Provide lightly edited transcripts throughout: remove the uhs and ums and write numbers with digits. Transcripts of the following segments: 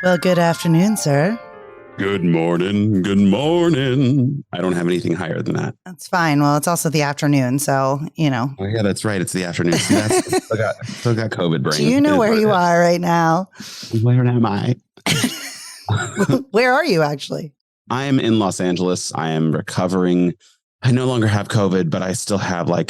Well, good afternoon, sir. Good morning. Good morning. I don't have anything higher than that. That's fine. Well, it's also the afternoon, so, Oh, yeah, that's right. It's the afternoon. See, still got COVID brain. Do you know where you are right now? Where am I? Where are you actually? I am in Los Angeles. I am recovering. I no longer have COVID, but I still have I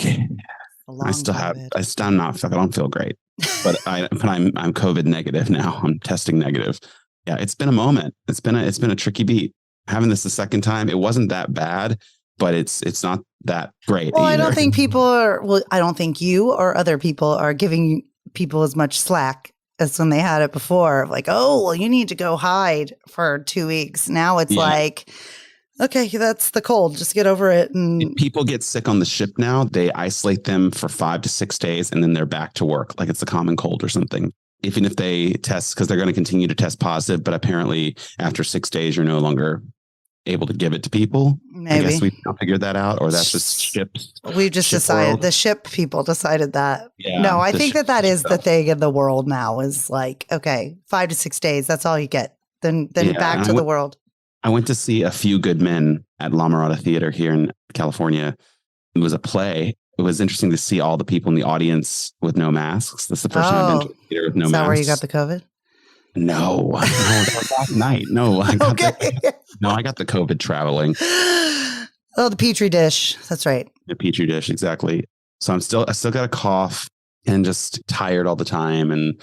don't feel great, but I'm COVID negative now. I'm testing negative. Yeah, it's been a moment. It's been a tricky beat. Having this the second time, it wasn't that bad, but it's not that great. Well, either. I don't think I don't think you or other people are giving people as much slack as when they had it before. Like, oh, well, you need to go hide for 2 weeks. Now it's like, okay, that's the cold. Just get over it. And if people get sick on the ship now, they isolate them for 5 to 6 days and then they're back to work like it's a common cold or something. Even if they test, because they're going to continue to test positive, but apparently after 6 days, you're no longer able to give it to people. Maybe. I guess we've figured that out, or that's just ships. We've just decided, the ship people decided that. Yeah, no, I think that is the thing in the world now is like, okay, 5 to 6 days. That's all you get. Then back to the world. I went to see A Few Good Men at La Mirada Theater here in California. It was a play. It was interesting to see all the people in the audience with no masks. That's the first time I've been to a theater with no masks. Is that where you got the COVID? No, that was last night. No, I got the COVID traveling. Oh, the Petri dish. That's right. The Petri dish, exactly. So I still got a cough and just tired all the time. And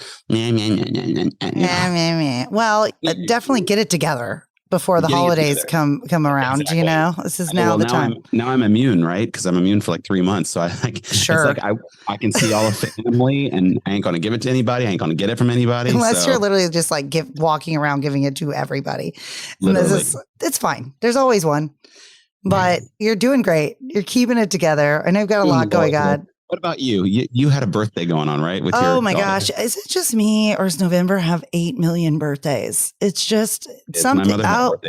well, definitely get it together before the holidays come around. Exactly. You know, this is now the time. Now I'm immune, right? Because I'm immune for like 3 months. So it's like I can see all of family, and I ain't gonna give it to anybody. I ain't gonna get it from anybody. Unless you're literally just like walking around giving it to everybody. It's fine. There's always one. But you're doing great. You're keeping it together. I know you've got a lot going on. What about you? You had a birthday going on, right? Oh my gosh. Is it just me, or does November have 8 million birthdays? It's just something out.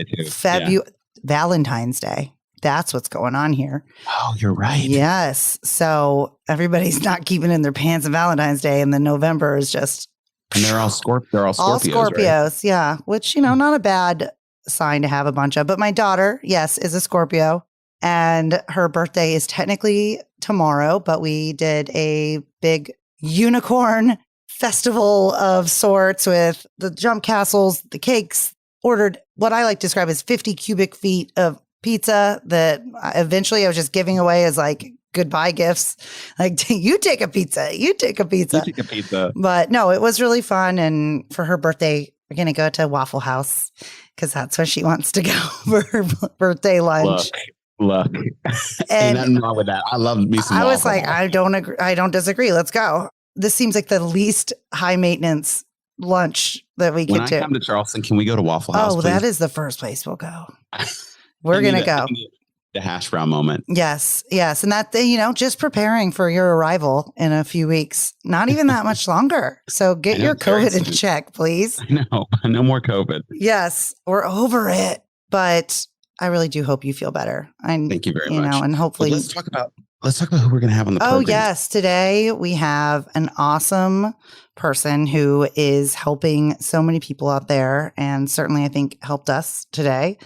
Valentine's Day. That's what's going on here. Oh, you're right. Yes. So everybody's not keeping in their pants on Valentine's Day, and then November is just. And they're all Scorpios. All Scorpios, right? Yeah. Which, not a bad sign to have a bunch of. But my daughter, yes, is a Scorpio. And her birthday is technically tomorrow, but we did a big unicorn festival of sorts with the jump castles, the cakes, ordered what I like to describe as 50 cubic feet of pizza that eventually I was just giving away as like goodbye gifts. Like, you take a pizza, you take a pizza. You take a pizza. But no, it was really fun. And for her birthday, we're going to go to Waffle House because that's where she wants to go for her birthday lunch. Look, ain't nothing wrong with that. I love me some. I was like, I don't agree. I don't disagree. Let's go. This seems like the least high maintenance lunch that we could do. When I come to Charleston, can we go to Waffle House? Oh, that is the first place we'll go. We're gonna go. The hash brown moment. Yes, and that just preparing for your arrival in a few weeks. Not even that much longer. So get your COVID in check, please. I know. No more COVID. Yes, we're over it, but. I really do hope you feel better. Thank you very much. And hopefully, let's talk about who we're going to have on the program. Oh yes, today we have an awesome person who is helping so many people out there, and certainly I think helped us today.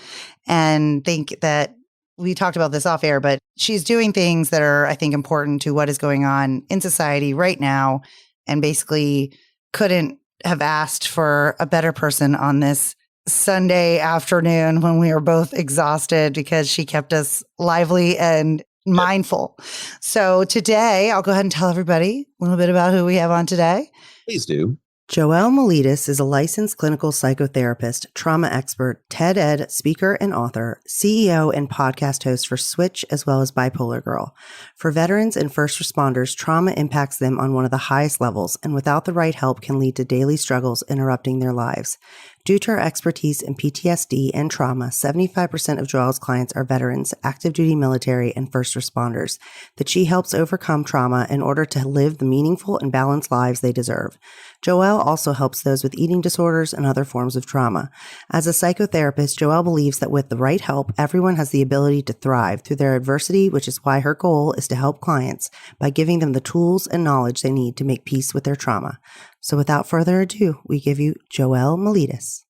And think that we talked about this off air, but she's doing things that are, I think, important to what is going on in society right now, and basically couldn't have asked for a better person on this Sunday afternoon when we were both exhausted, because she kept us lively and mindful. So today, I'll go ahead and tell everybody a little bit about who we have on today. Please do. Joelle Maletis is a licensed clinical psychotherapist, trauma expert, TED Ed speaker and author, CEO and podcast host for Switch, as well as Bipolar Girl. For veterans and first responders, trauma impacts them on one of the highest levels, and without the right help can lead to daily struggles interrupting their lives. Due to her expertise in PTSD and trauma, 75% of Joelle's clients are veterans, active duty military, and first responders that she helps overcome trauma in order to live the meaningful and balanced lives they deserve. Joelle also helps those with eating disorders and other forms of trauma. As a psychotherapist, Joelle believes that with the right help, everyone has the ability to thrive through their adversity, which is why her goal is to help clients by giving them the tools and knowledge they need to make peace with their trauma. So without further ado, we give you Joelle Maletis.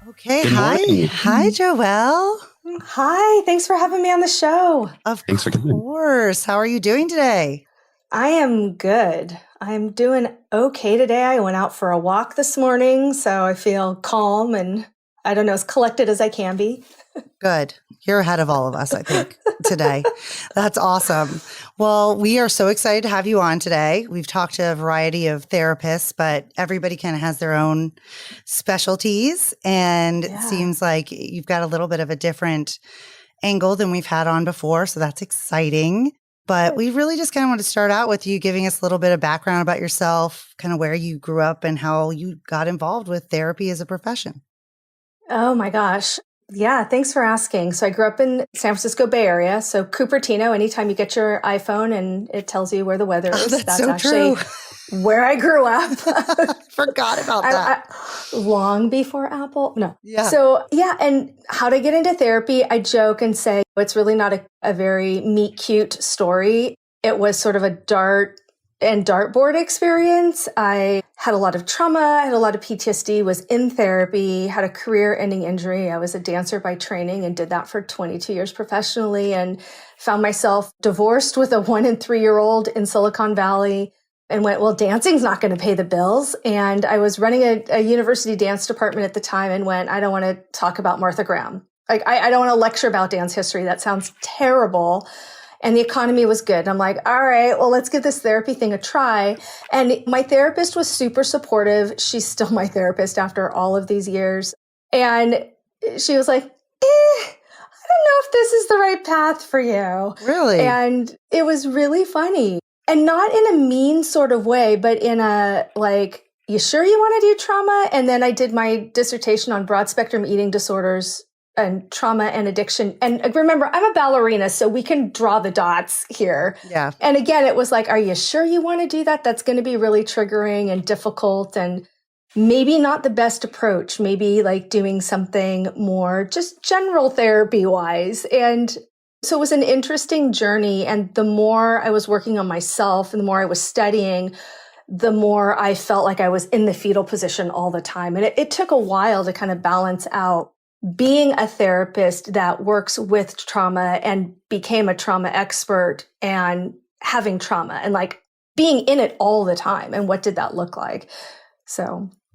Okay. Good morning. Hi, Joelle. Hi. Thanks for having me on the show. Thanks for coming. Course. How are you doing today? I am good. I'm doing okay today. I went out for a walk this morning, so I feel calm and I don't know, as collected as I can be. Good. You're ahead of all of us, I think, today. That's awesome. Well, we are so excited to have you on today. We've talked to a variety of therapists, but everybody kind of has their own specialties. And it seems like you've got a little bit of a different angle than we've had on before. So that's exciting. But we really just kind of want to start out with you giving us a little bit of background about yourself, kind of where you grew up and how you got involved with therapy as a profession. Oh my gosh. Yeah, thanks for asking. So I grew up in San Francisco Bay Area. So Cupertino, anytime you get your iPhone and it tells you where the weather is, that's so actually true. where I grew up. Forgot about that. Long before Apple. No. Yeah. So and how to get into therapy, I joke and say it's really not a very meet cute story. It was sort of a dartboard experience. I had a lot of trauma, I had a lot of PTSD, was in therapy, had a career-ending injury. I was a dancer by training and did that for 22 years professionally and found myself divorced with a 1 and 3-year-old in Silicon Valley and went, well, dancing's not going to pay the bills. And I was running a university dance department at the time and went, I don't want to talk about Martha Graham. Like, I don't want to lecture about dance history. That sounds terrible. And the economy was good. I'm like, all right, well, let's give this therapy thing a try. And my therapist was super supportive. She's still my therapist after all of these years. And she was like, I don't know if this is the right path for you. Really? And it was really funny. And not in a mean sort of way, but in a like, you sure you want to do trauma? And then I did my dissertation on broad spectrum eating disorders and trauma and addiction. And remember, I'm a ballerina, so we can draw the dots here. Yeah. And again, it was like, are you sure you want to do that? That's going to be really triggering and difficult and maybe not the best approach. Maybe like doing something more just general therapy wise. And so it was an interesting journey. And the more I was working on myself and the more I was studying, the more I felt like I was in the fetal position all the time. And it took a while to kind of balance out being a therapist that works with trauma and became a trauma expert and having trauma and like being in it all the time. And what did that look like?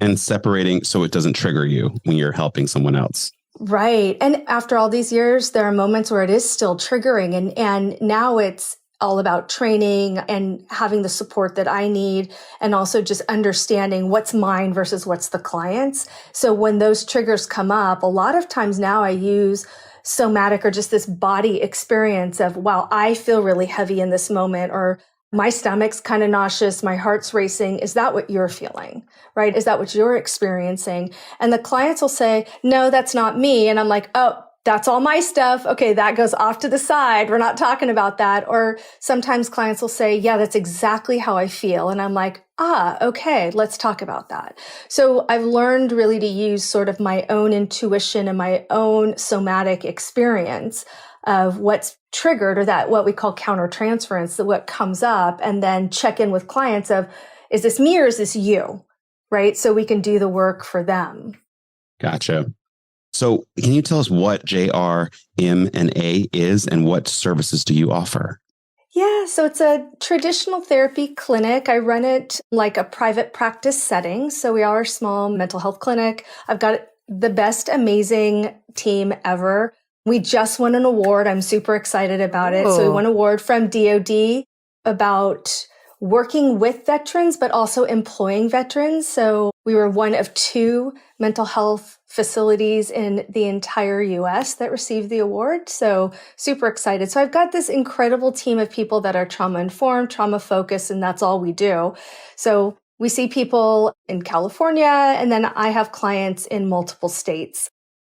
And separating so it doesn't trigger you when you're helping someone else. Right. And after all these years, there are moments where it is still triggering. And now it's all about training and having the support that I need and also just understanding what's mine versus what's the client's. So when those triggers come up, a lot of times now I use somatic or just this body experience of, wow, I feel really heavy in this moment, or my stomach's kind of nauseous, my heart's racing. Is that what you're feeling? Right? Is that what you're experiencing? And the clients will say, no, that's not me. And I'm like, oh, that's all my stuff. Okay, that goes off to the side. We're not talking about that. Or sometimes clients will say, yeah, that's exactly how I feel. And I'm like, okay, let's talk about that. So I've learned really to use sort of my own intuition and my own somatic experience of what's triggered, or that what we call countertransference, what comes up, and then check in with clients of, is this me or is this you? Right? So we can do the work for them. Gotcha. So can you tell us what JRM&A is and what services do you offer? Yeah, so it's a traditional therapy clinic. I run it like a private practice setting. So we are a small mental health clinic. I've got the best, amazing team ever. We just won an award. I'm super excited about it. So we won an award from DOD about working with veterans, but also employing veterans. So we were one of 2 mental health facilities in the entire US that received the award. So super excited. So I've got this incredible team of people that are trauma informed, trauma focused, and that's all we do. So we see people in California, and then I have clients in multiple states.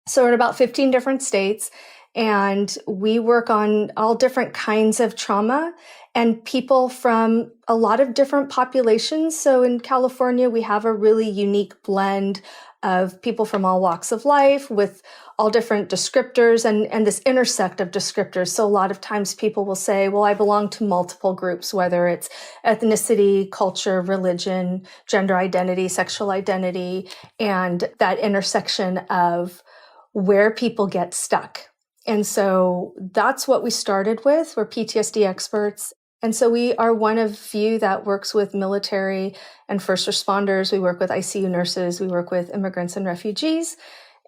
So we're in about 15 different states, and we work on all different kinds of trauma and people from a lot of different populations. So in California, we have a really unique blend of people from all walks of life with all different descriptors and this intersect of descriptors. So a lot of times people will say, well, I belong to multiple groups, whether it's ethnicity, culture, religion, gender identity, sexual identity, and that intersection of where people get stuck. And so that's what we started with. We're PTSD experts. And so we are one of few that works with military and first responders. We work with ICU nurses. We work with immigrants and refugees.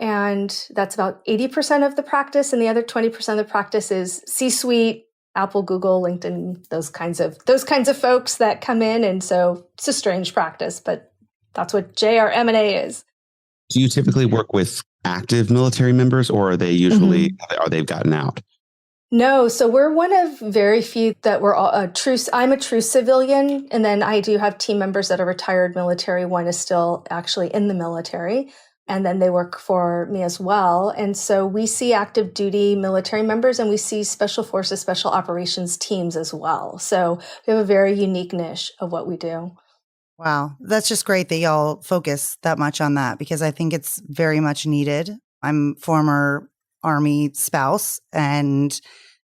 And that's about 80% of the practice. And the other 20% of the practice is C-suite, Apple, Google, LinkedIn, those kinds of folks that come in. And so it's a strange practice, but that's what JRM&A is. Do you typically work with active military members, or are they usually, are they've gotten out? No, so we're one of very few that were I'm a true civilian, and then I do have team members that are retired military. One is still actually in the military, and then they work for me as well. And so we see active duty military members, and we see special forces, special operations teams as well. So we have a very unique niche of what we do. Wow. That's just great that y'all focus that much on that, because I think it's very much needed. I'm former Army spouse, and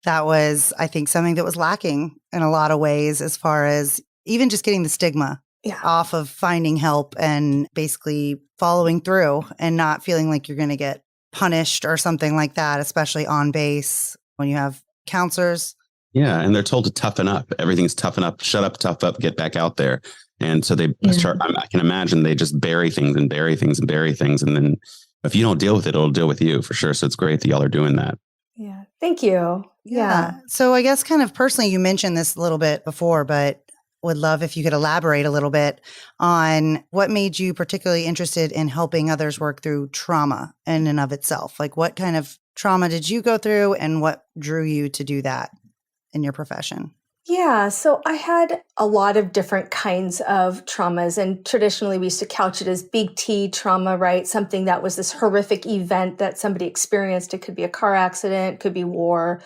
that was, I think, something that was lacking in a lot of ways, as far as even just getting the stigma off of finding help and basically following through and not feeling like you're going to get punished or something like that, especially on base when you have counselors. Yeah. And they're told to toughen up. Everything's toughen up, shut up, tough up, get back out there. And so they start, I can imagine they just bury things and bury things and bury things. And then if you don't deal with it, it'll deal with you for sure. So it's great that y'all are doing that. Yeah. Thank you. Yeah. So I guess kind of personally, you mentioned this a little bit before, but would love if you could elaborate a little bit on what made you particularly interested in helping others work through trauma in and of itself. Like, what kind of trauma did you go through, and what drew you to do that in your profession? Yeah, so I had a lot of different kinds of traumas, and traditionally we used to couch it as big T trauma, right? Something that was this horrific event that somebody experienced. It could be a car accident, could be war,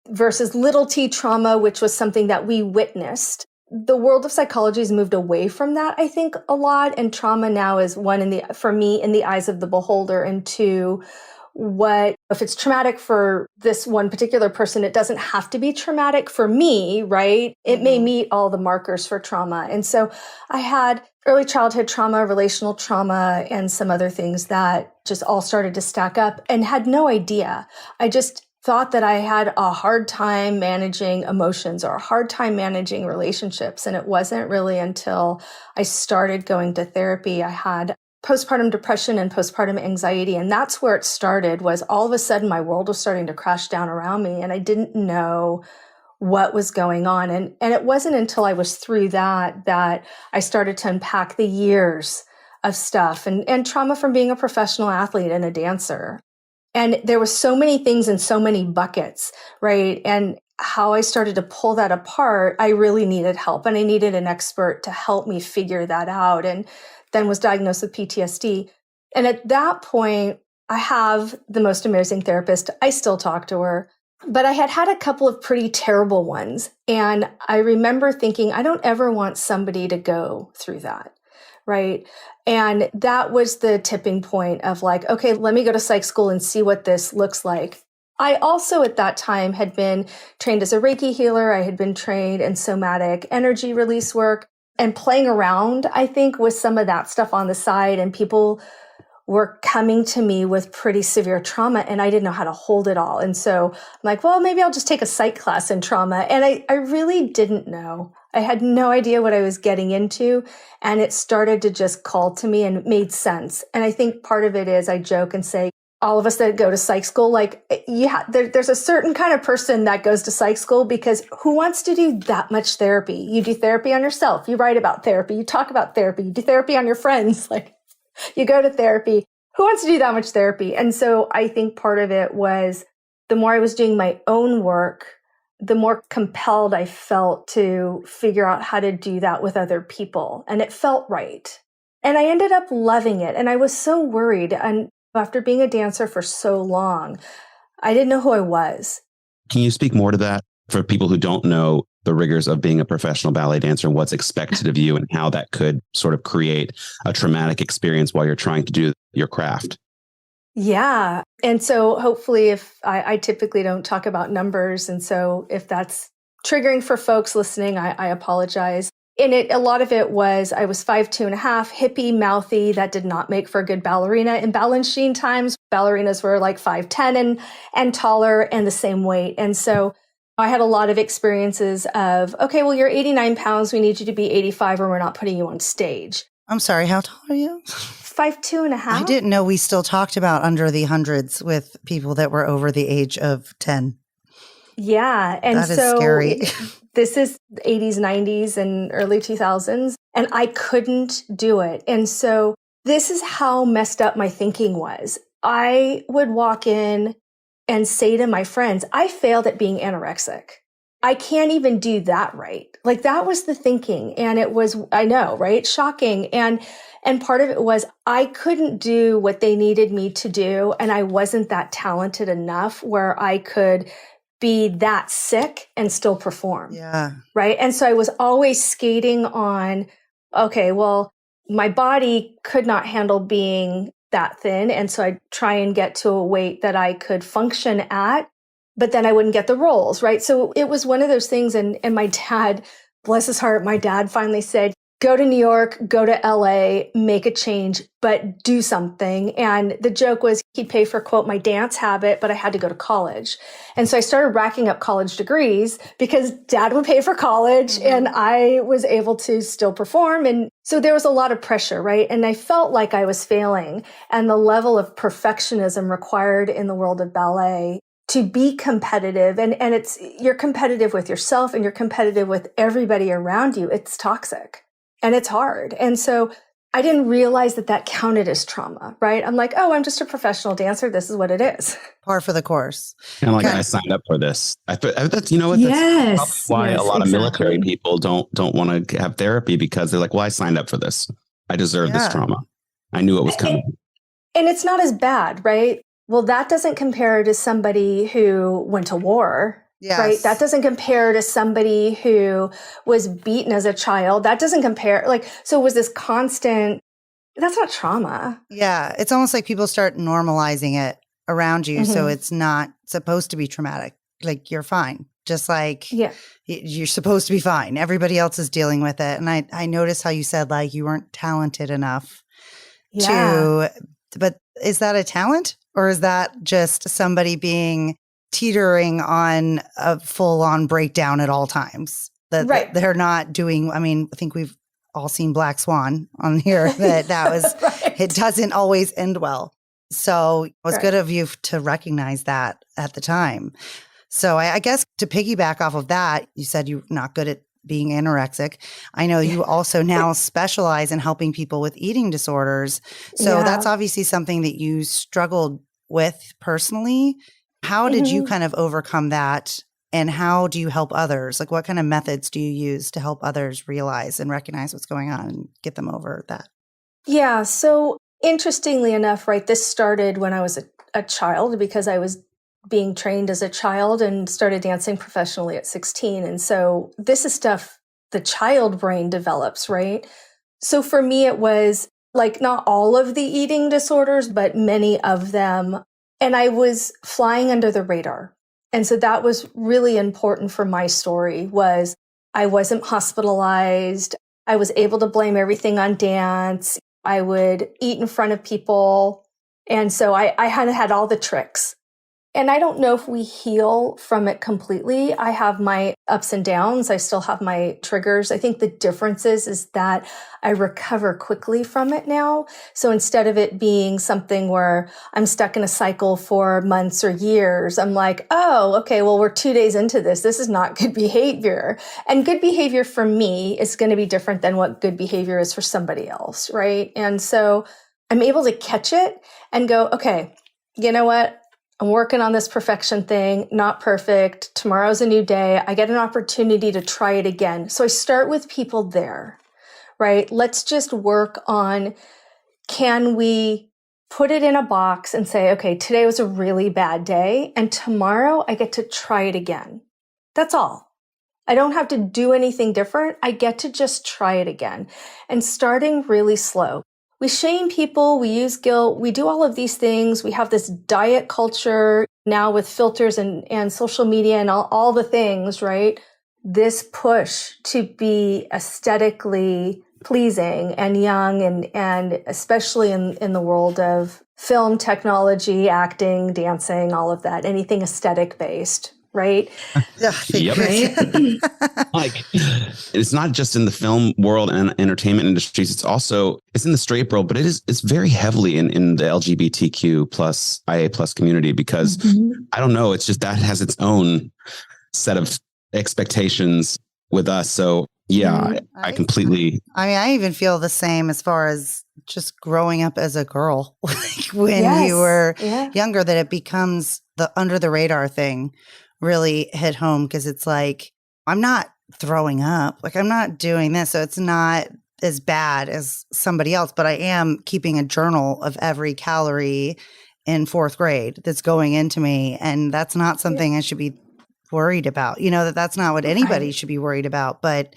versus little T trauma, which was something that we witnessed. The world of psychology has moved away from that, I think, a lot, and trauma now is one, for me, in the eyes of the beholder, and two, what if it's traumatic for this one particular person, it doesn't have to be traumatic for me, right? It may meet all the markers for trauma. And so I had early childhood trauma, relational trauma, and some other things that just all started to stack up, and had no idea. I just thought that I had a hard time managing emotions or a hard time managing relationships. And it wasn't really until I started going to therapy, I had postpartum depression and postpartum anxiety. And that's where it started, was all of a sudden my world was starting to crash down around me, and I didn't know what was going on. And it wasn't until I was through that I started to unpack the years of stuff and trauma from being a professional athlete and a dancer. And there were so many things in so many buckets, right? And how I started to pull that apart, I really needed help, and I needed an expert to help me figure that out. And then was diagnosed with PTSD. And at that point, I have the most amazing therapist. I still talk to her, but I had a couple of pretty terrible ones. And I remember thinking, I don't ever want somebody to go through that, right? And that was the tipping point of like, okay, let me go to psych school and see what this looks like. I also at that time had been trained as a Reiki healer. I had been trained in somatic energy release work, and playing around, I think, with some of that stuff on the side. And people were coming to me with pretty severe trauma, and I didn't know how to hold it all. And so I'm like, well, maybe I'll just take a psych class in trauma. And I really didn't know. I had no idea what I was getting into. And it started to just call to me, and it made sense. And I think part of it is, I joke and say, all of us that go to psych school, like, there's a certain kind of person that goes to psych school, because who wants to do that much therapy? You do therapy on yourself. You write about therapy. You talk about therapy. You do therapy on your friends. Like, you go to therapy. Who wants to do that much therapy? And so I think part of it was, the more I was doing my own work, the more compelled I felt to figure out how to do that with other people. And it felt right. And I ended up loving it. And I was so worried. And after being a dancer for so long, I didn't know who I was. Can you speak more to that for people who don't know the rigors of being a professional ballet dancer and what's expected of you, and how that could sort of create a traumatic experience while you're trying to do your craft? Yeah. And so hopefully if I typically don't talk about numbers. And so if that's triggering for folks listening, I apologize. And a lot of it was, I was 5'2.5", hippie, mouthy. That did not make for a good ballerina. In Balanchine times, ballerinas were like 5'10" and taller and the same weight. And so I had a lot of experiences of, okay, well, you're 89 pounds. We need you to be 85 or we're not putting you on stage. I'm sorry, how tall are you? 5'2.5". I didn't know we still talked about under the hundreds with people that were over the age of 10. Yeah. And that is so scary. This is the 80s, 90s, and early 2000s. And I couldn't do it. And so this is how messed up my thinking was. I would walk in and say to my friends, I failed at being anorexic. I can't even do that right. Like that was the thinking. And it was, I know, right? Shocking. And part of it was I couldn't do what they needed me to do. And I wasn't that talented enough where I could be that sick and still perform. Yeah. Right. And so I was always skating on, okay, well, my body could not handle being that thin. And so I'd try and get to a weight that I could function at, but then I wouldn't get the roles. Right. So it was one of those things. And my dad, bless his heart, my dad finally said, go to New York, go to LA, make a change, but do something. And the joke was he'd pay for, quote, my dance habit, but I had to go to college. And so I started racking up college degrees because dad would pay for college and I was able to still perform. And so there was a lot of pressure, right? And I felt like I was failing. And the level of perfectionism required in the world of ballet to be competitive, and you're competitive with yourself and you're competitive with everybody around you. It's toxic. And it's hard. And so I didn't realize that counted as trauma, right? I'm like, oh, I'm just a professional dancer. This is what it is. Par for the course. And like, I signed up for this. That's, you know what? That's Yes. probably why Yes, a lot of exactly. military people don't want to have therapy, because they're like, well, I signed up for this. I deserve this trauma. I knew it was coming. And it's not as bad, right? Well, that doesn't compare to somebody who went to war. Yes. Right. That doesn't compare to somebody who was beaten as a child. That doesn't compare. So it was this constant, that's not trauma. Yeah. It's almost like people start normalizing it around you. So it's not supposed to be traumatic. Like you're fine. Just like you're supposed to be fine. Everybody else is dealing with it. And I noticed how you said like you weren't talented enough but is that a talent or is that just somebody being teetering on a full-on breakdown at all times? That they're not doing. I mean, I think we've all seen Black Swan on here. That was it doesn't always end well. So it was good of you to recognize that at the time. So I guess to piggyback off of that, you said you're not good at being anorexic. I know you also now specialize in helping people with eating disorders. So that's obviously something that you struggled with personally. How did you kind of overcome that? And how do you help others? Like what kind of methods do you use to help others realize and recognize what's going on and get them over that? Yeah. So interestingly enough, right, this started when I was a child because I was being trained as a child and started dancing professionally at 16. And so this is stuff the child brain develops, right? So for me, it was like not all of the eating disorders, but many of them. And I was flying under the radar. And so that was really important for my story was I wasn't hospitalized. I was able to blame everything on dance. I would eat in front of people. And so I had all the tricks. And I don't know if we heal from it completely. I have my ups and downs. I still have my triggers. I think the difference is that I recover quickly from it now. So instead of it being something where I'm stuck in a cycle for months or years, I'm like, oh, okay, well, we're 2 days into this. This is not good behavior. And good behavior for me is going to be different than what good behavior is for somebody else, right? And so I'm able to catch it and go, okay, you know what? I'm working on this perfection thing, not perfect. Tomorrow's a new day. I get an opportunity to try it again. So I start with people there, right? Let's just work on, can we put it in a box and say, okay, today was a really bad day and tomorrow I get to try it again. That's all. I don't have to do anything different. I get to just try it again and starting really slow. we shame people, we use guilt, we do all of these things. We have this diet culture now with filters and social media and all the things, right? This push to be aesthetically pleasing and young and especially in the world of film, technology, acting, dancing, all of that, anything aesthetic based, right? Yep. Right? Like, it's not just in the film world and entertainment industries. It's in the straight world, but it's very heavily in the LGBTQ plus IA plus community because I don't know. It's just that has its own set of expectations with us. So yeah, I completely. I mean, I even feel the same as far as just growing up as a girl, like when you were younger, that it becomes the under the radar thing really hit home because it's like, I'm not throwing up, like I'm not doing this. So it's not as bad as somebody else, but I am keeping a journal of every calorie in 4th grade that's going into me. And that's not something I should be worried about, that's not what anybody should be worried about. But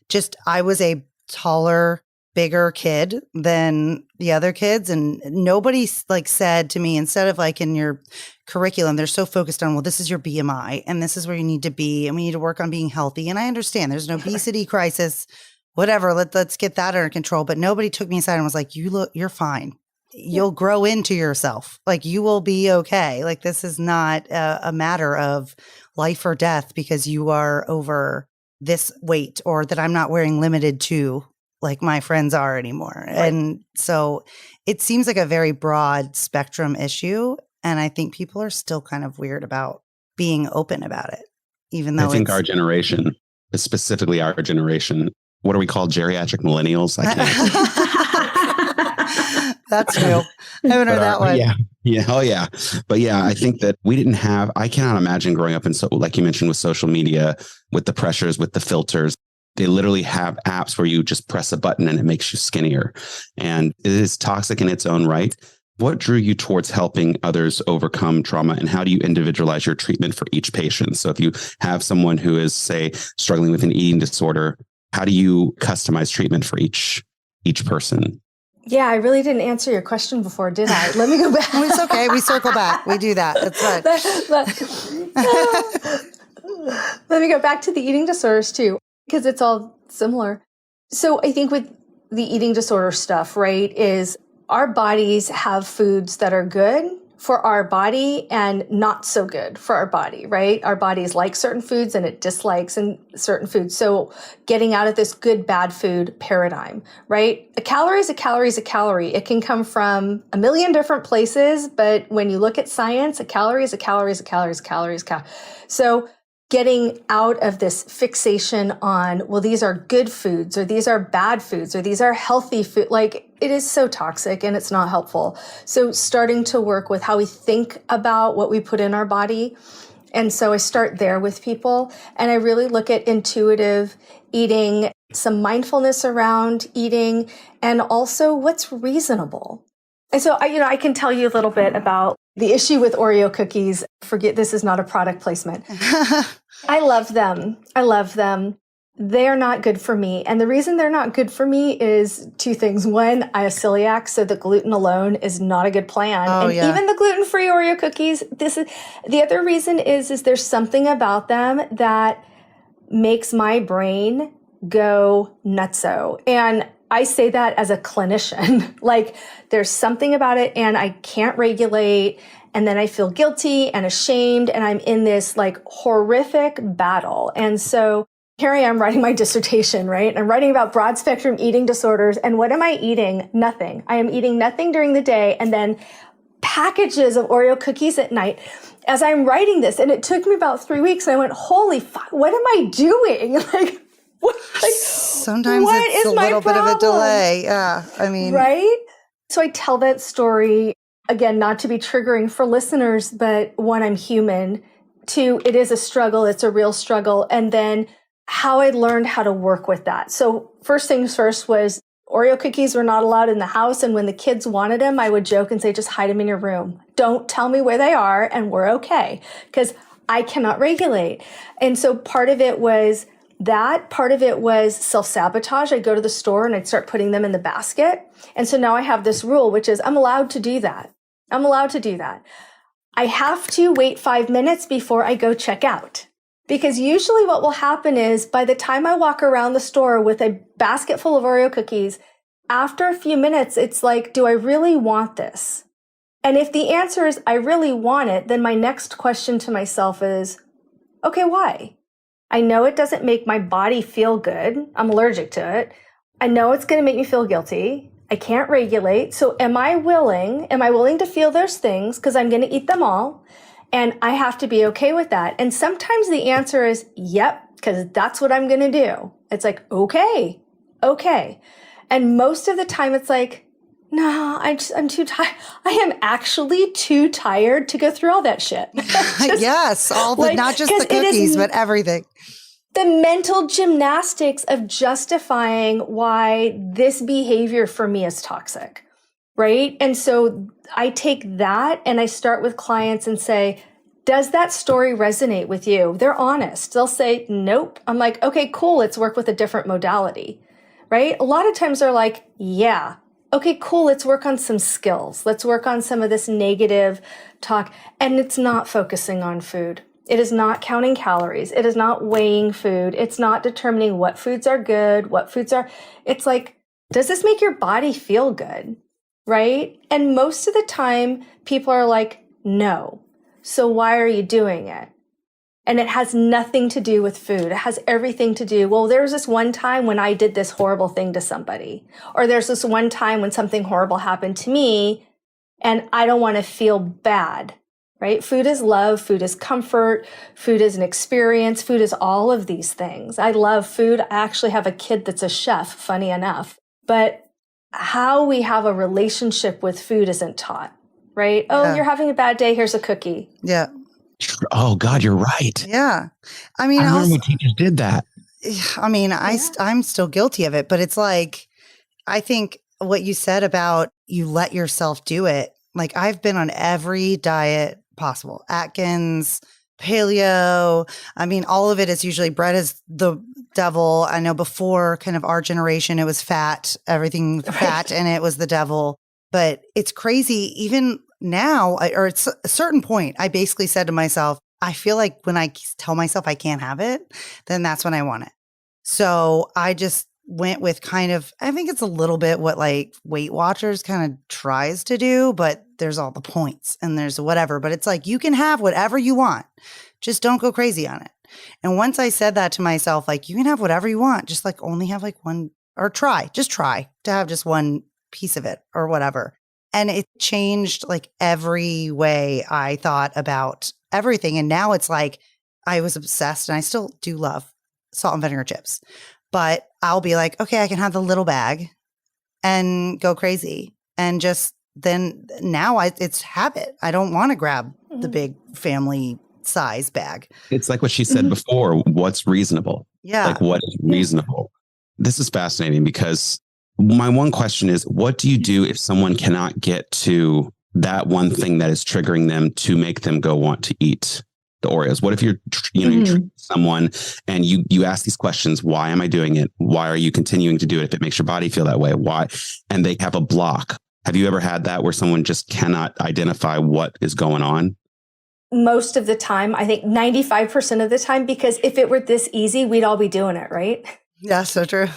just, I was a taller, bigger kid than the other kids. And nobody said to me, instead of like in your curriculum, they're so focused on, well, this is your BMI and this is where you need to be. And we need to work on being healthy. And I understand there's an obesity crisis, whatever. Let's get that under control. But nobody took me aside and was like, you're fine. You'll grow into yourself. Like you will be okay. Like this is not a matter of life or death because you are over this weight or that I'm not wearing limited to like my friends are anymore. Right. And so it seems like a very broad spectrum issue. And I think people are still kind of weird about being open about it, even though I think our generation, specifically our generation, what are we called? Geriatric millennials? I can't. That's new. I haven't heard that one. Yeah. Oh, yeah. But yeah, I think that I cannot imagine growing up like you mentioned, with social media, with the pressures, with the filters. They literally have apps where you just press a button and it makes you skinnier. And it is toxic in its own right. What drew you towards helping others overcome trauma, and how do you individualize your treatment for each patient? So if you have someone who is, say, struggling with an eating disorder, how do you customize treatment for each person? Yeah, I really didn't answer your question before, did I? Let me go back. It's okay. We circle back. We do that. That's right. Let me go back to the eating disorders too, because it's all similar. So I think with the eating disorder stuff, right, is our bodies have foods that are good for our body and not so good for our body, right? Our bodies like certain foods and it dislikes certain foods. So getting out of this good, bad food paradigm, right? A calorie is a calorie is a calorie. It can come from a million different places, but when you look at science, a calorie is a calorie is a calorie is a calorie is a calorie. So getting out of this fixation on, well, these are good foods or these are bad foods or these are healthy food, like it is so toxic and it's not helpful. So starting to work with how we think about what we put in our body. And so I start there with people and I really look at intuitive eating, some mindfulness around eating, and also what's reasonable. And so I can tell you a little bit about the issue with Oreo cookies. Forget, this is not a product placement. I love them. They're not good for me. And the reason they're not good for me is 2 things. One, I have celiac, so the gluten alone is not a good plan. Even the gluten-free Oreo cookies, the other reason is there's something about them that makes my brain go nutso. And I say that as a clinician, like there's something about it and I can't regulate. And then I feel guilty and ashamed and I'm in this like horrific battle. And so here I am writing my dissertation, right? I'm writing about broad spectrum eating disorders. And what am I eating? Nothing. I am eating nothing during the day and then packages of Oreo cookies at night as I'm writing this. And it took me about 3 weeks. And I went, holy fuck, what am I doing? Sometimes it's a little bit of a delay. Yeah. I mean, right? So I tell that story again, not to be triggering for listeners, but 1, I'm human. 2, it is a struggle. It's a real struggle. And then how I learned how to work with that. So first things first was Oreo cookies were not allowed in the house. And when the kids wanted them, I would joke and say, just hide them in your room. Don't tell me where they are and we're okay. Because I cannot regulate. And so part of it was that part of it was self-sabotage. I'd go to the store and I'd start putting them in the basket. And so now I have this rule, which is I'm allowed to do that. I'm allowed to do that. I have to wait 5 minutes before I go check out. Because usually what will happen is by the time I walk around the store with a basket full of Oreo cookies, after a few minutes, it's like, do I really want this? And if the answer is I really want it, then my next question to myself is, okay, why? I know it doesn't make my body feel good. I'm allergic to it. I know it's going to make me feel guilty. I can't regulate. So am I willing to feel those things because I'm going to eat them all? And I have to be okay with that. And sometimes the answer is, yep, because that's what I'm going to do. It's like, okay. And most of the time it's like, no, I'm too tired. I am actually too tired to go through all that shit. Yes. Not just the cookies, but everything. The mental gymnastics of justifying why this behavior for me is toxic. Right. And so I take that and I start with clients and say, does that story resonate with you? They're honest. They'll say, nope. I'm like, okay, cool. Let's work with a different modality. Right. A lot of times they're like, yeah. Okay, cool. Let's work on some skills. Let's work on some of this negative talk. And it's not focusing on food. It is not counting calories. It is not weighing food. It's not determining what foods are good, what foods are. It's like, does this make your body feel good? Right? And most of the time, people are like, no. So why are you doing it? And it has nothing to do with food. It has everything to do, well, there was this one time when I did this horrible thing to somebody, or there's this one time when something horrible happened to me and I don't want to feel bad, right? Food is love. Food is comfort. Food is an experience. Food is all of these things. I love food. I actually have a kid that's a chef, funny enough, but how we have a relationship with food isn't taught, right? Yeah. Oh, you're having a bad day. Here's a cookie. Yeah. Oh God, you're right. Yeah. I mean, I remember teachers did that. I mean, I'm still guilty of it, but it's like, I think what you said about you let yourself do it. Like I've been on every diet possible, Atkins, paleo. I mean, all of it is usually bread is the devil. I know before kind of our generation, it was fat, everything fat, and it was the devil. But it's crazy. Even now, or at a certain point, I basically said to myself, I feel like when I tell myself I can't have it, then that's when I want it. So I just went with kind of, I think it's a little bit what like Weight Watchers kind of tries to do, but there's all the points and there's whatever. But it's like, you can have whatever you want. Just don't go crazy on it. And once I said that to myself, like, you can have whatever you want, just like only have like one, or just try to have just one piece of it or whatever. And it changed like every way I thought about everything. And now it's like, I was obsessed, and I still do love salt and vinegar chips, but I'll be like, okay, I can have the little bag and go crazy. And just then now it's habit. I don't want to grab the big family size bag. It's like what she said before. What's reasonable? Yeah. Like what is reasonable? This is fascinating because my one question is, what do you do if someone cannot get to that one thing that is triggering them to make them go want to eat the Oreos? What if you're treating someone and you ask these questions? Why am I doing it? Why are you continuing to do it if it makes your body feel that way? Why? And they have a block. Have you ever had that where someone just cannot identify what is going on? Most of the time, I think 95% of the time, because if it were this easy, we'd all be doing it, right? Yeah, so true.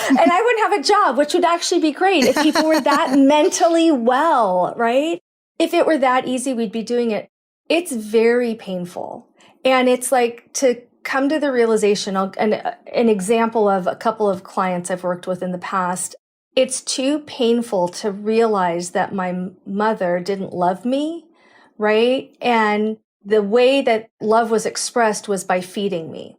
And I wouldn't have a job, which would actually be great if people were that mentally well, right? If it were that easy, we'd be doing it. It's very painful. And it's like to come to the realization, an example of a couple of clients I've worked with in the past, it's too painful to realize that my mother didn't love me, right? And the way that love was expressed was by feeding me.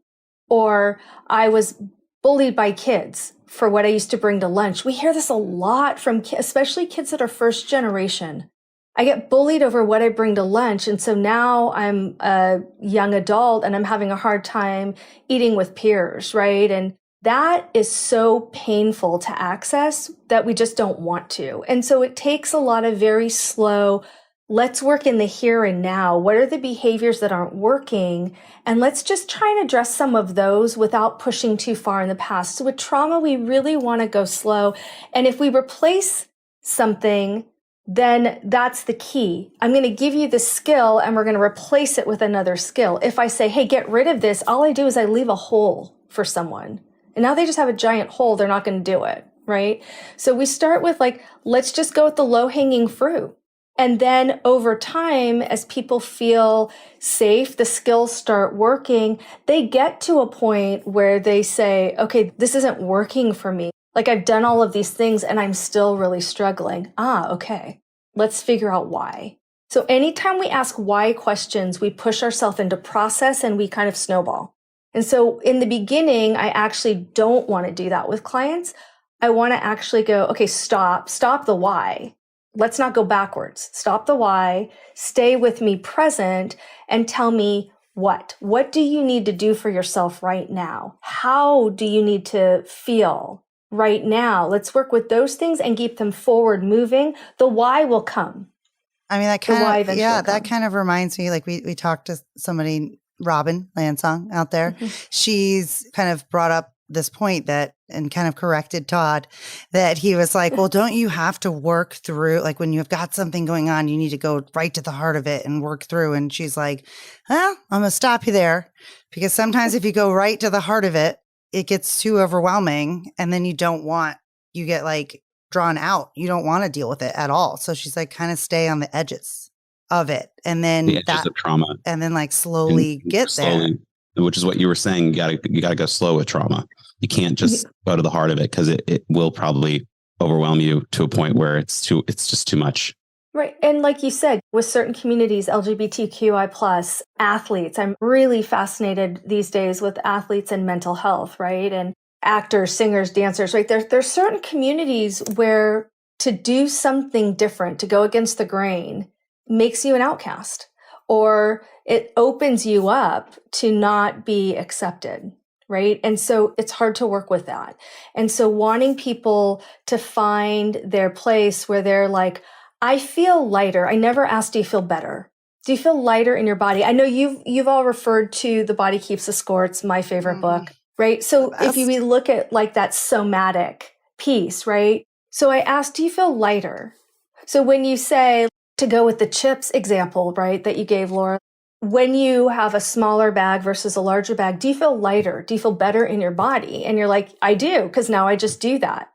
Or I was bullied by kids for what I used to bring to lunch. We hear this a lot from especially kids that are first generation. I get bullied over what I bring to lunch. And so now I'm a young adult and I'm having a hard time eating with peers, right? And that is so painful to access that we just don't want to. And so it takes a lot of very slow, let's work in the here and now. What are the behaviors that aren't working? And let's just try and address some of those without pushing too far in the past. So with trauma, we really want to go slow. And if we replace something, then that's the key. I'm going to give you the skill and we're going to replace it with another skill. If I say, hey, get rid of this, all I do is I leave a hole for someone. And now they just have a giant hole. They're not going to do it, right? So we start with let's just go with the low-hanging fruit. And then over time, as people feel safe, the skills start working, they get to a point where they say, okay, this isn't working for me. I've done all of these things and I'm still really struggling. Okay, let's figure out why. So anytime we ask why questions, we push ourselves into process and we kind of snowball. And so in the beginning, I actually don't want to do that with clients. I want to actually go, okay, stop the why. Let's not go backwards. Stop the why, stay with me present, and tell me what. What do you need to do for yourself right now? How do you need to feel right now? Let's work with those things and keep them forward moving. The why will come. I mean, that kind of reminds me, we talked to somebody, Robin Lansong out there. Mm-hmm. She's kind of brought up this point and kind of corrected Todd that he was like, well, don't you have to work through, when you've got something going on, you need to go right to the heart of it and work through. And she's like, well, I'm going to stop you there, because sometimes if you go right to the heart of it, it gets too overwhelming. And then you get drawn out. You don't want to deal with it at all. So she's like, kind of stay on the edges of it. And then the edges of trauma. And then slowly get there. Which is what you were saying. You gotta go slow with trauma. You can't just go to the heart of it, because it will probably overwhelm you to a point where it's just too much. Right. And like you said, with certain communities, LGBTQI+, athletes, I'm really fascinated these days with athletes and mental health, right? And actors, singers, dancers, right? There's certain communities where to do something different, to go against the grain, makes you an outcast, or it opens you up to not be accepted, right? And so it's hard to work with that. And so wanting people to find their place where they're like, I feel lighter. I never asked, do you feel better? Do you feel lighter in your body? I know you've all referred to The Body Keeps the Score. It's my favorite book, right? So if you look at that somatic piece, right? So I asked, do you feel lighter? So when you say, to go with the chips example, right, that you gave, Laura, when you have a smaller bag versus a larger bag, do you feel lighter? Do you feel better in your body? And you're like, I do, because now I just do that.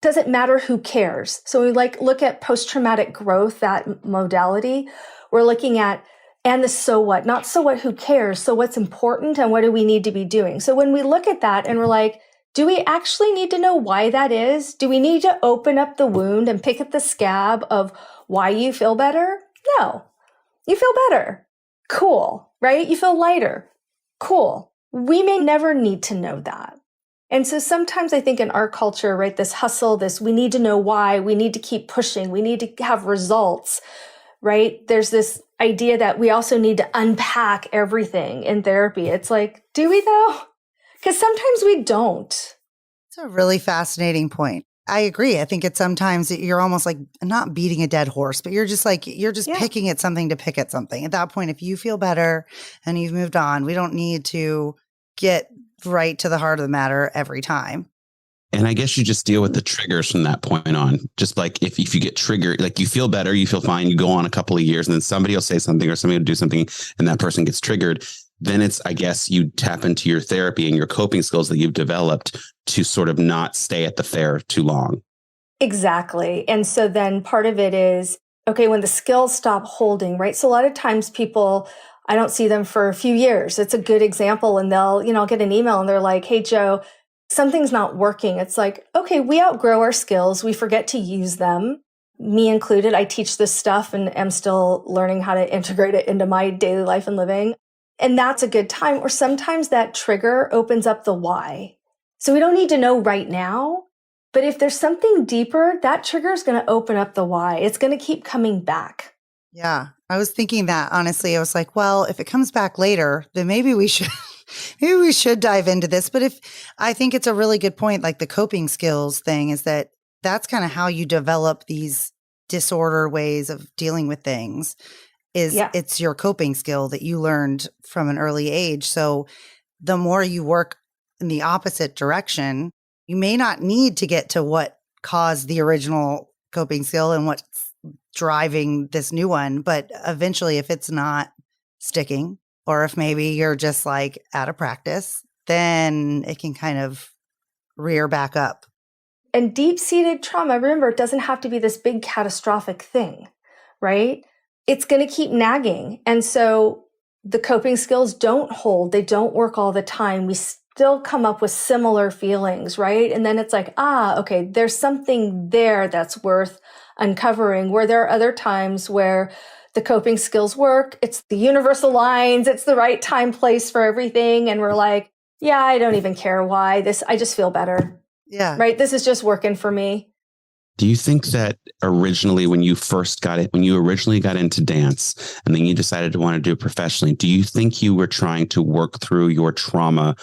Doesn't matter who cares. So we look at post-traumatic growth, that modality. We're looking at, and the so what, not so what, who cares? So what's important and what do we need to be doing? So when we look at that and we're like, do we actually need to know why that is? Do we need to open up the wound and pick at the scab of why you feel better? No. You feel better. Cool, right? You feel lighter. Cool. We may never need to know that. And so sometimes I think in our culture, right, this hustle, we need to know why, we need to keep pushing, we need to have results, right? There's this idea that we also need to unpack everything in therapy. It's like, do we though? Because sometimes we don't. It's a really fascinating point. I agree. I think it's sometimes you're almost like not beating a dead horse, but you're just picking at something to pick at something. At that point, if you feel better and you've moved on, we don't need to get right to the heart of the matter every time. And I guess you just deal with the triggers from that point on. Just if you get triggered, you feel better, you feel fine, you go on a couple of years and then somebody will say something or somebody will do something and that person gets triggered. Then it's, I guess, you tap into your therapy and your coping skills that you've developed to sort of not stay at the fair too long. Exactly. And so then part of it is, okay, when the skills stop holding, right? So a lot of times people, I don't see them for a few years. It's a good example. And I'll get an email and they're like, hey, Joe, something's not working. It's like, okay, we outgrow our skills. We forget to use them. Me included. I teach this stuff and am still learning how to integrate it into my daily life and living. And that's a good time. Or sometimes that trigger opens up the why. So we don't need to know right now. But if there's something deeper, that trigger is going to open up the why. It's going to keep coming back. Yeah. I was thinking that, honestly. I was like, well, if it comes back later, then maybe we should dive into this. But I think it's a really good point, like the coping skills thing, is that's kind of how you develop these disorder ways of dealing with things is it's your coping skill that you learned from an early age. So the more you work in the opposite direction, you may not need to get to what caused the original coping skill and what's driving this new one. But eventually, if it's not sticking, or if maybe you're just like out of practice, then it can kind of rear back up. And deep-seated trauma, remember, it doesn't have to be this big catastrophic thing, right? It's going to keep nagging. And so the coping skills don't hold. They don't work all the time. We still come up with similar feelings, right? And then it's like, okay, there's something there that's worth uncovering, where there are other times where the coping skills work. It's the universal lines. It's the right time, place for everything. And we're like, yeah, I don't even care why I just feel better. Yeah. Right. This is just working for me. Do you think that originally when you originally got into dance and then you decided to want to do it professionally, do you think you were trying to work through your trauma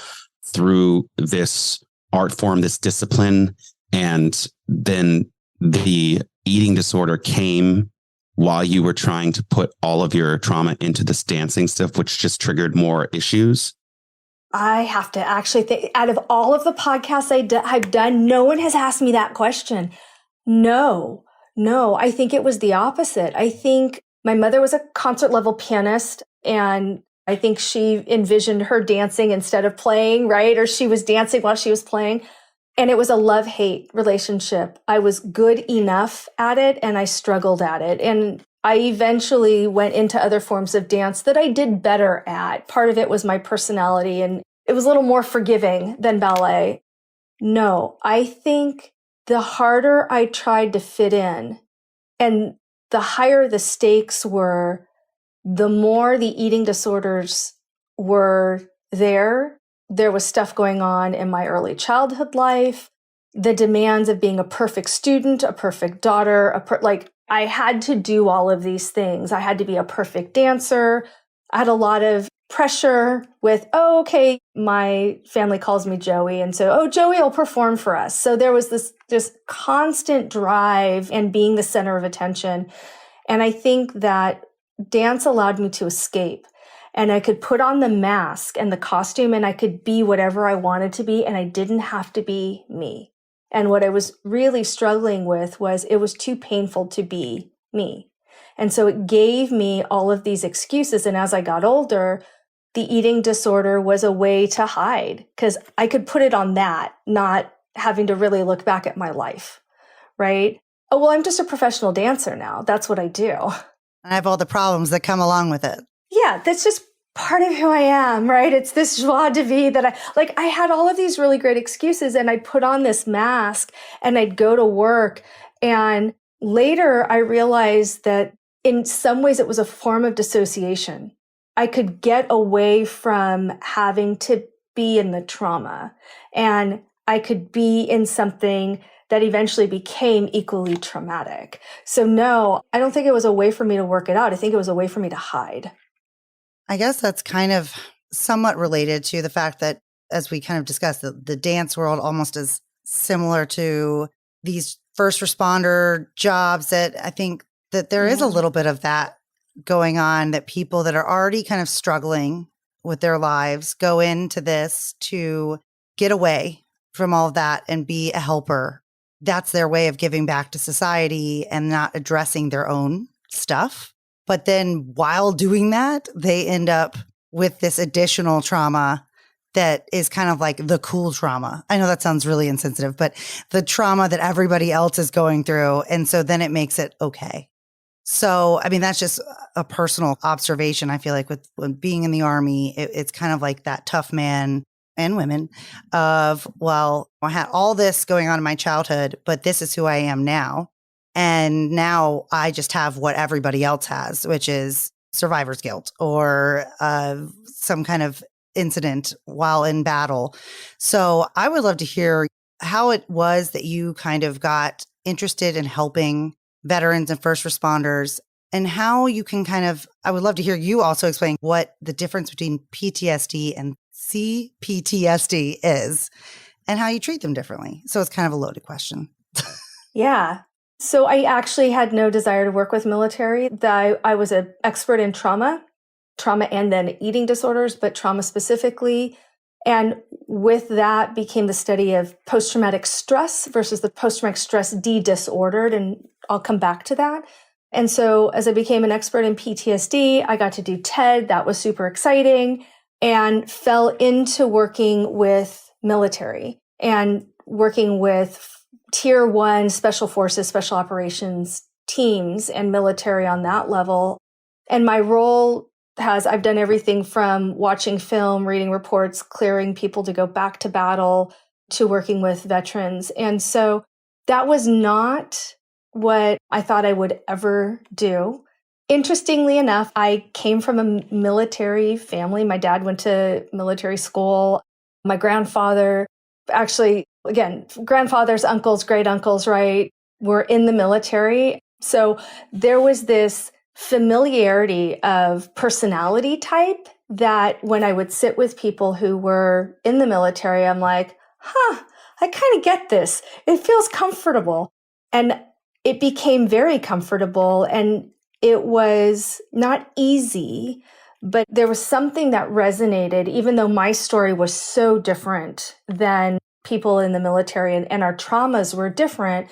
through this art form, this discipline, and then the eating disorder came while you were trying to put all of your trauma into this dancing stuff, which just triggered more issues? I have to actually think, out of all of the podcasts I've done, no one has asked me that question. No, I think it was the opposite. I think my mother was a concert level pianist, and I think she envisioned her dancing instead of playing, right? Or she was dancing while she was playing. And it was a love-hate relationship. I was good enough at it and I struggled at it. And I eventually went into other forms of dance that I did better at. Part of it was my personality, and it was a little more forgiving than ballet. No, I think the harder I tried to fit in and the higher the stakes were, the more the eating disorders were there. There was stuff going on in my early childhood life, the demands of being a perfect student, a perfect daughter, I had to do all of these things. I had to be a perfect dancer. I had a lot of pressure with, okay, my family calls me Joey. And so, Joey will perform for us. So there was this constant drive and being the center of attention. And I think that dance allowed me to escape. And I could put on the mask and the costume and I could be whatever I wanted to be. And I didn't have to be me. And what I was really struggling with was it was too painful to be me. And so it gave me all of these excuses. And as I got older, the eating disorder was a way to hide because I could put it on that, not having to really look back at my life, right? Oh, well, I'm just a professional dancer now. That's what I do. I have all the problems that come along with it. Yeah, that's just part of who I am, right? It's this joie de vivre that I had all of these really great excuses and I'd put on this mask and I'd go to work. And later I realized that in some ways it was a form of dissociation. I could get away from having to be in the trauma and I could be in something that eventually became equally traumatic. So no, I don't think it was a way for me to work it out. I think it was a way for me to hide. I guess that's kind of somewhat related to the fact that, as we kind of discussed, the dance world almost is similar to these first responder jobs, that I think that there is a little bit of that going on, that people that are already kind of struggling with their lives go into this to get away from all of that and be a helper. That's their way of giving back to society and not addressing their own stuff. But then while doing that, they end up with this additional trauma that is kind of like the cool trauma. I know that sounds really insensitive, but the trauma that everybody else is going through. And so then it makes it okay. So, I mean, that's just a personal observation. I feel like when being in the Army, it's kind of like that tough man and women of, well, I had all this going on in my childhood, but this is who I am now. And now I just have what everybody else has, which is survivor's guilt or some kind of incident while in battle. So I would love to hear how it was that you kind of got interested in helping veterans and first responders, and how you can I would love to hear you also explain what the difference between PTSD and CPTSD is and how you treat them differently. So it's kind of a loaded question. Yeah. So I actually had no desire to work with military. I was an expert in trauma and then eating disorders, but trauma specifically. And with that became the study of post-traumatic stress versus the post-traumatic stress de-disordered. And I'll come back to that. And so as I became an expert in PTSD, I got to do TED. That was super exciting, and fell into working with military and working with Tier 1 special forces, special operations teams and military on that level. And my role I've done everything from watching film, reading reports, clearing people to go back to battle, to working with veterans. And so that was not what I thought I would ever do. Interestingly enough, I came from a military family. My dad went to military school. My grandfather, actually, again, grandfathers, uncles, great uncles, right, were in the military. So there was this familiarity of personality type that when I would sit with people who were in the military, I'm like, I kind of get this. It feels comfortable. And it became very comfortable, and it was not easy, but there was something that resonated, even though my story was so different than people in the military and our traumas were different.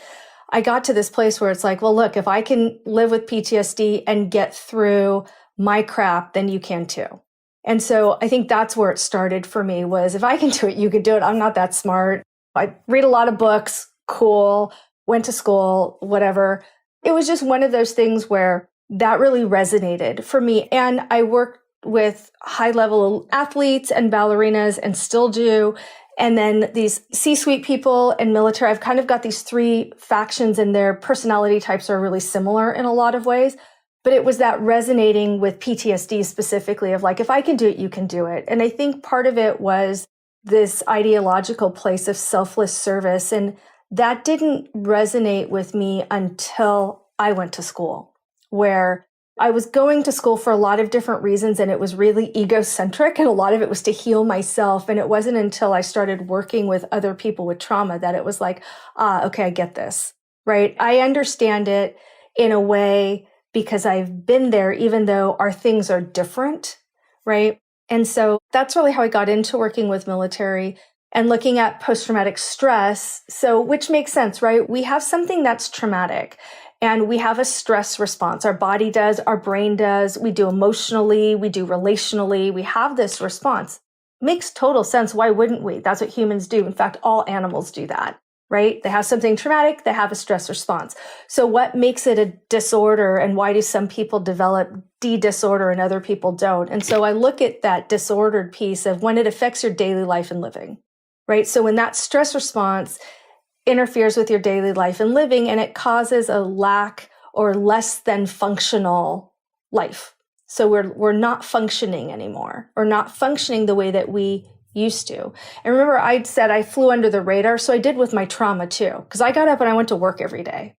I got to this place where it's like, well, look, if I can live with PTSD and get through my crap, then you can too. And so I think that's where it started for me, was if I can do it, you can do it. I'm not that smart. I read a lot of books, cool, went to school, whatever. It was just one of those things where that really resonated for me. And I worked with high-level athletes and ballerinas and still do. And then these C-suite people and military, I've kind of got these three factions, and their personality types are really similar in a lot of ways. But it was that resonating with PTSD specifically of like, if I can do it, you can do it. And I think part of it was this ideological place of selfless service. And that didn't resonate with me until I went to school, where I was going to school for a lot of different reasons, and it was really egocentric, and a lot of it was to heal myself. And it wasn't until I started working with other people with trauma that it was like, okay, I get this, right? I understand it in a way because I've been there, even though our things are different, right? And so that's really how I got into working with military and looking at post-traumatic stress. So, which makes sense, right? We have something that's traumatic, and we have a stress response. Our body does, our brain does, we do emotionally, we do relationally, we have this response. Makes total sense. Why wouldn't we? That's what humans do. In fact, all animals do that, right? They have something traumatic, they have a stress response. So what makes it a disorder, and why do some people develop disorder and other people don't? And so I look at that disordered piece of when it affects your daily life and living, right? So when that stress response interferes with your daily life and living, and it causes a lack or less than functional life. So we're not functioning anymore, or not functioning the way that we used to. And remember, I said I flew under the radar. So I did with my trauma too, because I got up and I went to work every day,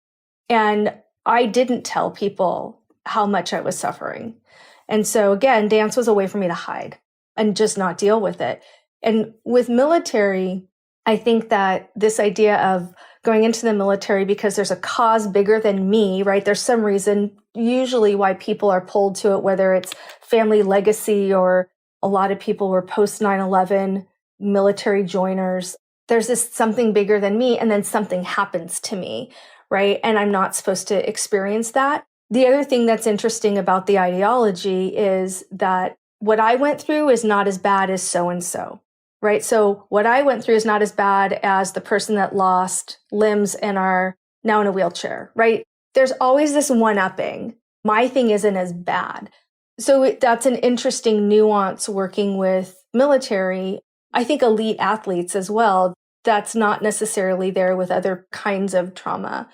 and I didn't tell people how much I was suffering. And so again, dance was a way for me to hide and just not deal with it. And with military, I think that this idea of going into the military because there's a cause bigger than me, right? There's some reason usually why people are pulled to it, whether it's family legacy, or a lot of people were post 9/11 military joiners. There's this something bigger than me, and then something happens to me, right? And I'm not supposed to experience that. The other thing that's interesting about the ideology is that what I went through is not as bad as so-and-so. Right. So what I went through is not as bad as the person that lost limbs and are now in a wheelchair. Right. There's always this one-upping. My thing isn't as bad. So that's an interesting nuance working with military. I think elite athletes as well. That's not necessarily there with other kinds of trauma.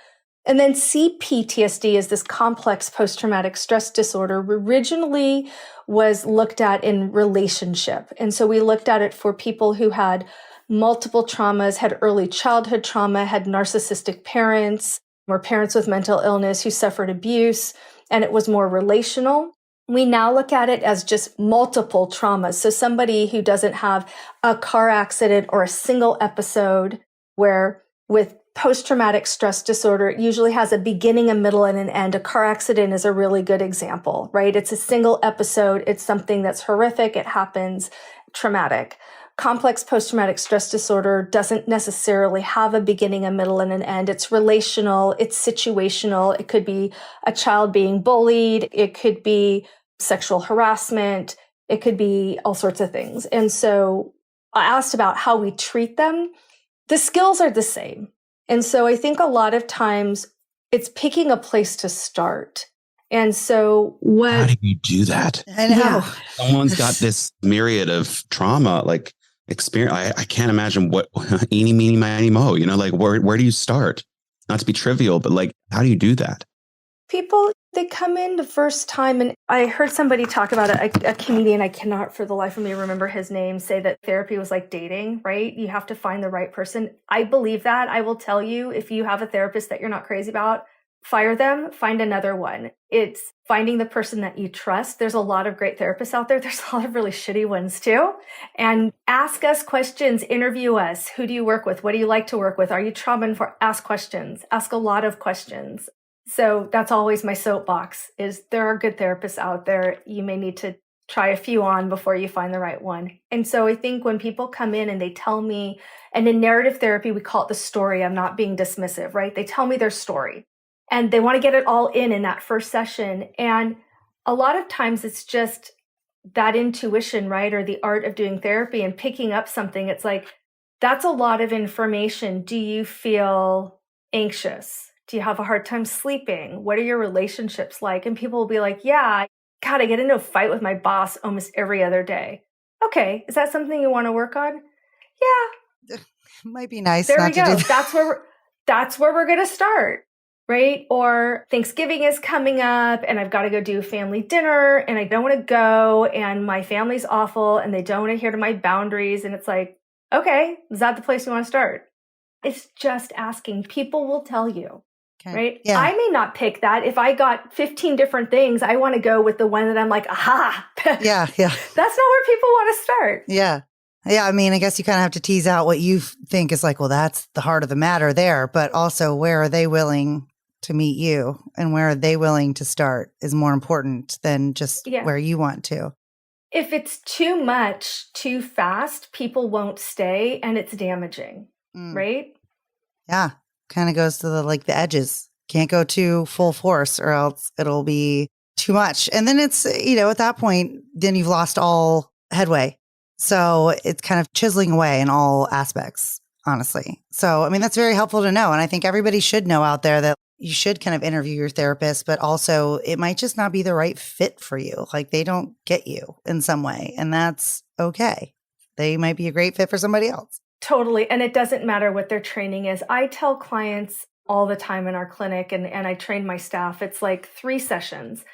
And then CPTSD is this complex post-traumatic stress disorder, originally was looked at in relationship. And so we looked at it for people who had multiple traumas, had early childhood trauma, had narcissistic parents, or parents with mental illness who suffered abuse, and it was more relational. We now look at it as just multiple traumas. So somebody who doesn't have a car accident or a single episode where with post-traumatic stress disorder usually has a beginning, a middle, and an end. A car accident is a really good example, right? It's a single episode. It's something that's horrific. It happens, traumatic. Complex post-traumatic stress disorder doesn't necessarily have a beginning, a middle, and an end. It's relational. It's situational. It could be a child being bullied. It could be sexual harassment. It could be all sorts of things. And so I asked about how we treat them. The skills are the same. And so I think a lot of times it's picking a place to start. And so how do you do that? I know. Yeah. Someone's got this myriad of trauma, like experience. I can't imagine what eeny, meeny, miny, mo, like where do you start? Not to be trivial, but like, how do you do that? People, they come in the first time, and I heard somebody talk about a comedian, I cannot for the life of me remember his name, say that therapy was like dating, right? You have to find the right person. I believe that. I will tell you, if you have a therapist that you're not crazy about, fire them, find another one. It's finding the person that you trust. There's a lot of great therapists out there. There's a lot of really shitty ones too. And ask us questions, interview us. Who do you work with? What do you like to work with? Are you trauma-informed? Ask questions. Ask a lot of questions. So that's always my soapbox, is there are good therapists out there. You may need to try a few on before you find the right one. And so I think when people come in and they tell me, and in narrative therapy, we call it the story. I'm not being dismissive, right? They tell me their story and they want to get it all in that first session. And a lot of times it's just that intuition, right? Or the art of doing therapy and picking up something. It's like, that's a lot of information. Do you feel anxious? Do you have a hard time sleeping? What are your relationships like? And people will be like, yeah, God, I get into a fight with my boss almost every other day. Okay, is that something you want to work on? Yeah. Might be nice. There not we to go. do that. That's where we're going to start, right? Or Thanksgiving is coming up and I've got to go do family dinner and I don't want to go and my family's awful and they don't want to adhere to my boundaries. And it's like, okay, is that the place you want to start? It's just asking. People will tell you. Okay. Right? Yeah. I may not pick that. If I got 15 different things, I want to go with the one that I'm like, aha. Yeah. Yeah. That's not where people want to start. Yeah. Yeah. I mean, I guess you kind of have to tease out what you think is like, well, that's the heart of the matter there, but also where are they willing to meet you and where are they willing to start is more important than just where you want to. If it's too much, too fast, people won't stay and it's damaging. Right? Yeah. Kind of goes to the edges. Can't go too full force or else it'll be too much. And then it's, at that point, then you've lost all headway. So it's kind of chiseling away in all aspects, honestly. So, I mean, that's very helpful to know. And I think everybody should know out there that you should kind of interview your therapist, but also it might just not be the right fit for you. Like they don't get you in some way. And that's okay. They might be a great fit for somebody else. Totally. And it doesn't matter what their training is. I tell clients all the time in our clinic and I train my staff, it's like 3 sessions,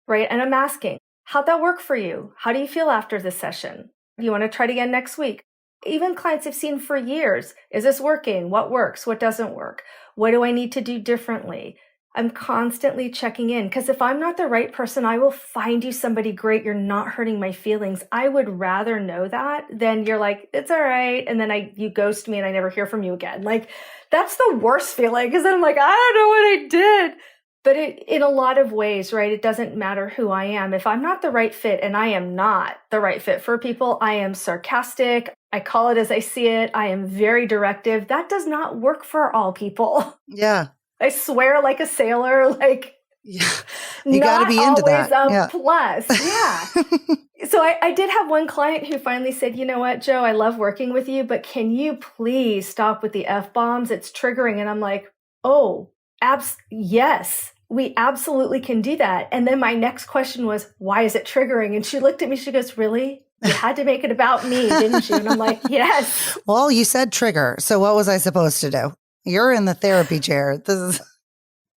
right? And I'm asking, how'd that work for you? How do you feel after this session? Do you want to try it again next week? Even clients I've seen for years. Is this working? What works? What doesn't work? What do I need to do differently? I'm constantly checking in because if I'm not the right person, I will find you somebody great. You're not hurting my feelings. I would rather know that than you're like, it's all right. And then you ghost me and I never hear from you again. Like that's the worst feeling because then I'm like, I don't know what I did. But in a lot of ways, right, it doesn't matter who I am. If I'm not the right fit and I am not the right fit for people, I am sarcastic. I call it as I see it. I am very directive. That does not work for all people. Yeah. I swear like a sailor, like yeah. You got to be into that. A plus. Yeah. So I did have one client who finally said, you know what, Joe, I love working with you, but can you please stop with the F-bombs? It's triggering. And I'm like, oh, yes, we absolutely can do that. And then my next question was, why is it triggering? And she looked at me, she goes, really? You had to make it about me, didn't you? And I'm like, yes. Well, you said trigger. So what was I supposed to do? You're in the therapy chair.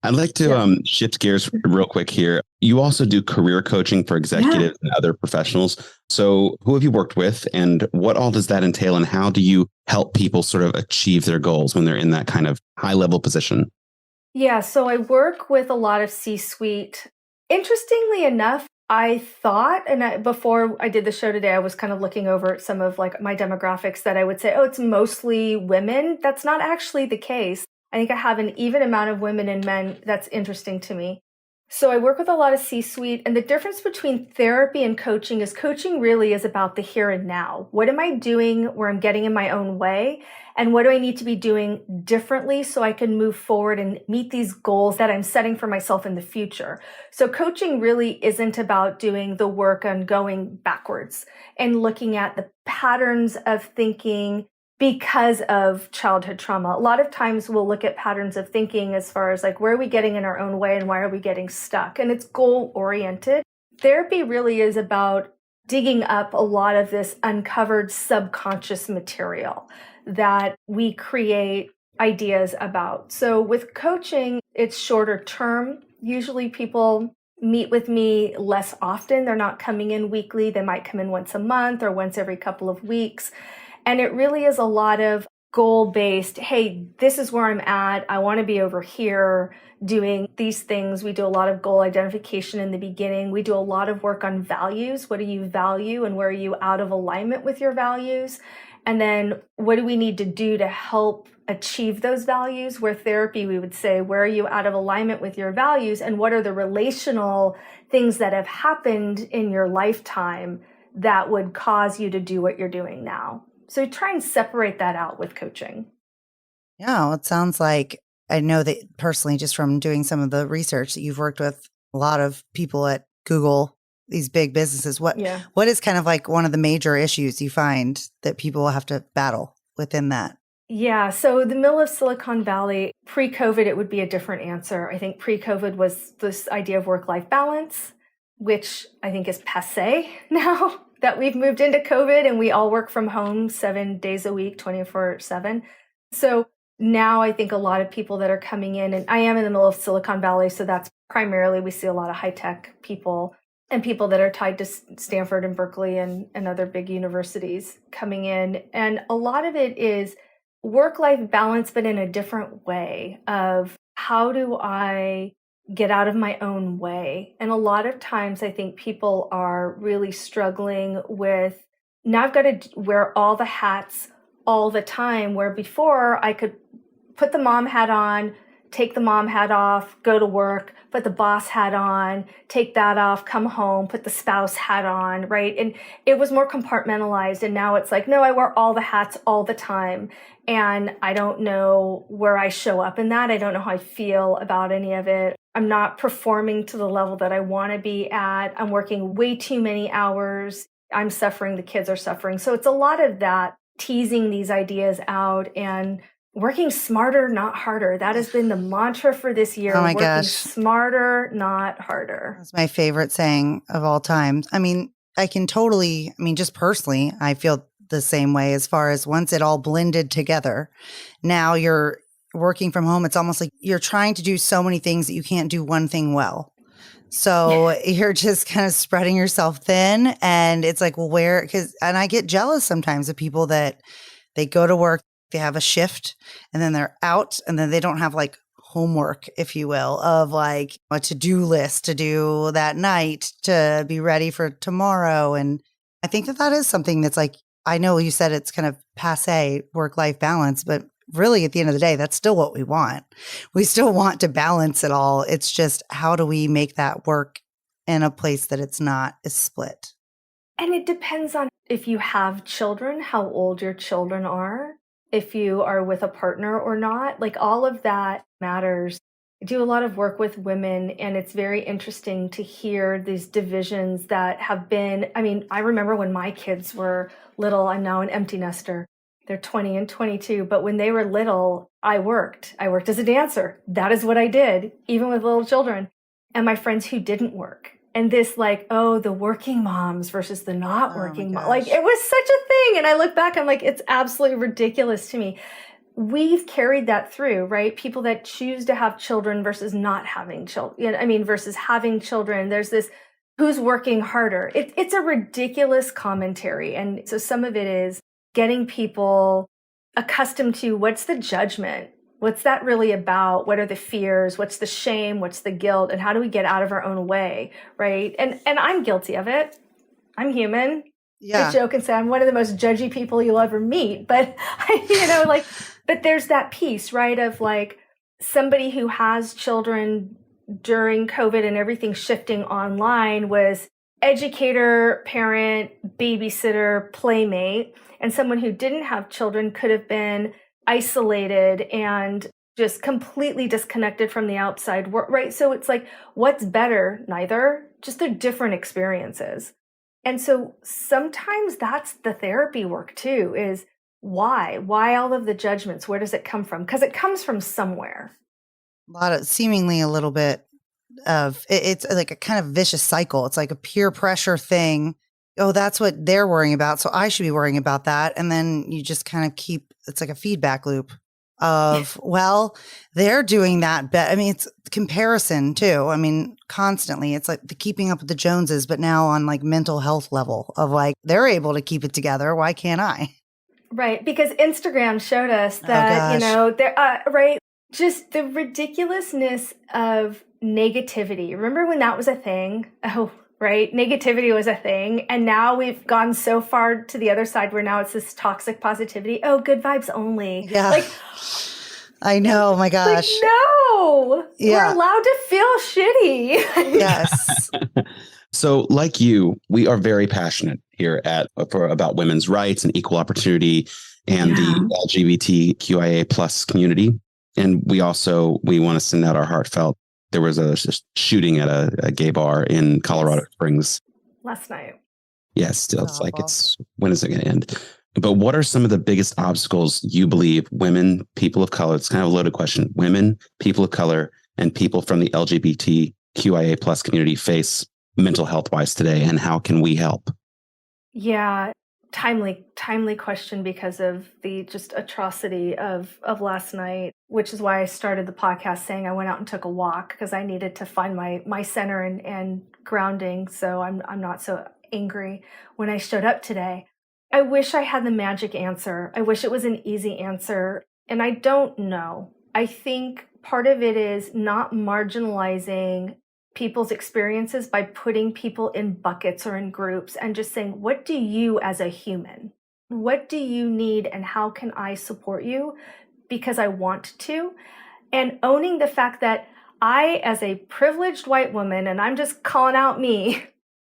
I'd like to shift gears real quick here. You also do career coaching for executives and other professionals. So who have you worked with and what all does that entail? And how do you help people sort of achieve their goals when they're in that kind of high level position? Yeah, so I work with a lot of C-suite. Interestingly enough, I thought, and before I did the show today, I was kind of looking over some of like my demographics that I would say, oh, it's mostly women. That's not actually the case. I think I have an even amount of women and men. That's interesting to me. So I work with a lot of C-suite, and the difference between therapy and coaching really is about the here and now. What am I doing where I'm getting in my own way? And what do I need to be doing differently so I can move forward and meet these goals that I'm setting for myself in the future? So coaching really isn't about doing the work on going backwards and looking at the patterns of thinking because of childhood trauma. A lot of times we'll look at patterns of thinking as far as like, where are we getting in our own way and why are we getting stuck? And it's goal oriented. Therapy really is about digging up a lot of this uncovered subconscious material that we create ideas about. So with coaching, it's shorter term. Usually people meet with me less often. They're not coming in weekly. They might come in once a month or once every couple of weeks. And it really is a lot of goal-based, hey, this is where I'm at. I want to be over here doing these things. We do a lot of goal identification in the beginning. We do a lot of work on values. What do you value and where are you out of alignment with your values? And then what do we need to do to help achieve those values? Where therapy, we would say, where are you out of alignment with your values? And what are the relational things that have happened in your lifetime that would cause you to do what you're doing now? So try and separate that out with coaching. Yeah, well, it sounds like, I know that personally, just from doing some of the research, that you've worked with a lot of people at Google, these big businesses. What is kind of like one of the major issues you find that people have to battle within that? Yeah, so the middle of Silicon Valley, pre-COVID, it would be a different answer. I think pre-COVID was this idea of work-life balance, which I think is passé now that we've moved into COVID and we all work from home 7 days a week, 24/7. So now I think a lot of people that are coming in, and I am in the middle of Silicon Valley, so that's primarily, we see a lot of high-tech people and people that are tied to Stanford and Berkeley and other big universities coming in. And a lot of it is work-life balance, but in a different way of how do I get out of my own way. And a lot of times I think people are really struggling with, now I've got to wear all the hats all the time, where before I could put the mom hat on, take the mom hat off, go to work, put the boss hat on, take that off, come home, put the spouse hat on, right? And it was more compartmentalized. And now it's like, no, I wear all the hats all the time. And I don't know where I show up in that. I don't know how I feel about any of it. I'm not performing to the level that I want to be at. I'm working way too many hours. I'm suffering. The kids are suffering. So it's a lot of that, teasing these ideas out and working smarter, not harder. That has been the mantra for this year. Oh my working gosh. Smarter, not harder. That's my favorite saying of all time. I mean, just personally, I feel the same way as far as once it all blended together. Now you're working from home. It's almost like you're trying to do so many things that you can't do one thing well. So you're just kind of spreading yourself thin. And it's like, well, and I get jealous sometimes of people that they go to work, they have a shift and then they're out and then they don't have like homework, if you will, of like a to-do list to do that night to be ready for tomorrow. And I think that is something that's like, I know you said it's kind of passé work-life balance, but really at the end of the day, that's still what we want. We still want to balance it all. It's just, how do we make that work in a place that it's not as split? And it depends on if you have children, how old your children are, if you are with a partner or not. Like all of that matters. I do a lot of work with women, and it's very interesting to hear these divisions that have been, I remember when my kids were little. I'm now an empty nester. They're 20 and 22. But when they were little, I worked. I worked as a dancer. That is what I did, even with little children. And my friends who didn't work. And this like, oh, the working moms versus the not working moms. Like it was such a thing. And I look back, I'm like, it's absolutely ridiculous to me. We've carried that through, right? People that choose to have children versus not having children, versus having children. There's this, who's working harder? It's a ridiculous commentary. And so some of it is getting people accustomed to, what's the judgment? What's that really about? What are the fears? What's the shame? What's the guilt? And how do we get out of our own way, right? And I'm guilty of it. I'm human. Yeah. I joke and say I'm one of the most judgy people you'll ever meet. But, But there's that piece, right, of like somebody who has children during COVID and everything shifting online was educator, parent, babysitter, playmate, and someone who didn't have children could have been isolated and just completely disconnected from the outside world, right? So it's like, what's better? Neither. Just they're different experiences. And so sometimes that's the therapy work too, is why? Why all of the judgments? Where does it come from? Because it comes from somewhere. A lot of seemingly a little bit of it's like a kind of vicious cycle. It's like a peer pressure thing. Oh, that's what they're worrying about, so I should be worrying about that. And then you just kind of keep, it's like a feedback loop of, well, they're doing that. I mean, it's comparison too. I mean, constantly. It's like the keeping up with the Joneses, but now on like mental health level of like, they're able to keep it together. Why can't I? Right. Because Instagram showed us that, you know, there, right. Just the ridiculousness of negativity. Remember when that was a thing? Oh, right. Negativity was a thing. And now we've gone so far to the other side where now it's this toxic positivity. Oh, good vibes only. Yeah. Like, I know. My gosh. like, no. Yeah. We're allowed to feel shitty. Yes. So like you, we are very passionate here about women's rights and equal opportunity and the LGBTQIA plus community. And we want to send out our heartfelt. There was a shooting at a gay bar in Colorado Springs last night. Yes, still, it's like, when is it going to end? But what are some of the biggest obstacles you believe women, people of color, it's kind of a loaded question, women, people of color, and people from the LGBTQIA plus community face mental health wise today, and how can we help? Yeah, timely question because of the just atrocity of last night, which is why I started the podcast saying I went out and took a walk because I needed to find my center and grounding, so I'm not so angry when I showed up today. I wish I had the magic answer. I wish it was an easy answer, and I don't know. I think part of it is not marginalizing people's experiences by putting people in buckets or in groups and just saying, what do you as a human? What do you need and how can I support you? Because I want to. And owning the fact that I, as a privileged white woman, and I'm just calling out me,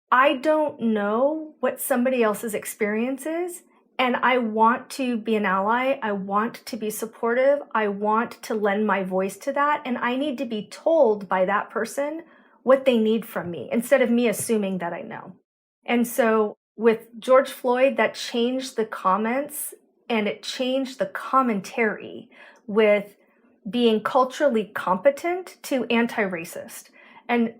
I don't know what somebody else's experience is. And I want to be an ally. I want to be supportive. I want to lend my voice to that. And I need to be told by that person what they need from me instead of me assuming that I know. And so with George Floyd, that changed the comments and it changed the commentary with being culturally competent to anti-racist. And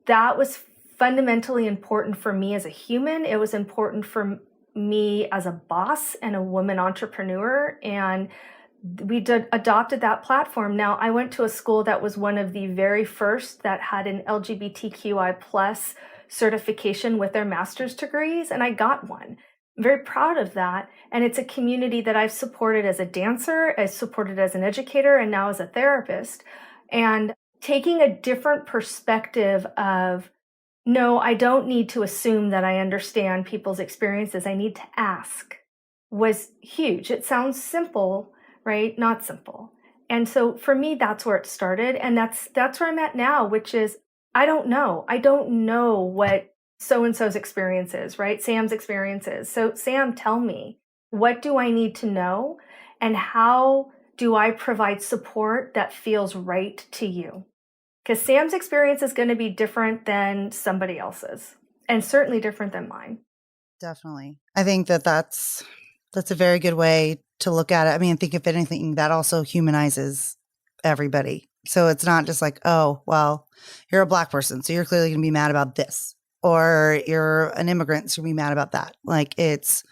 that was fundamentally important for me as a human. It was important for me as a boss and a woman entrepreneur. And we adopted that platform. Now, I went to a school that was one of the very first that had an LGBTQI plus certification with their master's degrees, and I got one. I'm very proud of that. And it's a community that I've supported as a dancer, I've supported as an educator, and now as a therapist. And taking a different perspective of, no, I don't need to assume that I understand people's experiences. I need to ask, was huge. It sounds simple, right? Not simple. And so for me, that's where it started. And that's where I'm at now, which is, I don't know. I don't know what so-and-so's experience is, right? Sam's experience is. So Sam, tell me, what do I need to know? And how do I provide support that feels right to you? Because Sam's experience is going to be different than somebody else's, and certainly different than mine. Definitely. I think that's a very good way to look at it. I mean, I think if anything, that also humanizes everybody. So it's not just like, oh, well, you're a Black person, so you're clearly going to be mad about this. Or you're an immigrant, so you're going to be mad about that. Like, it's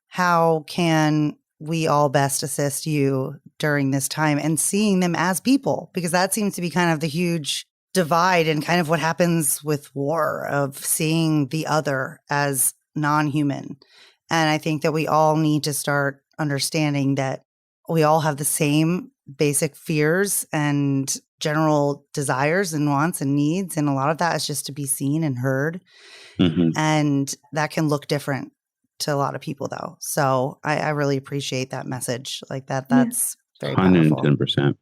how can we all best assist you during this time and seeing them as people? Because that seems to be kind of the huge divide and kind of what happens with war, of seeing the other as non-human. And I think that we all need to start understanding that we all have the same basic fears and general desires and wants and needs. And a lot of that is just to be seen and heard. Mm-hmm. And that can look different to a lot of people, though. So I really appreciate that message. Like that's Very powerful. 110%.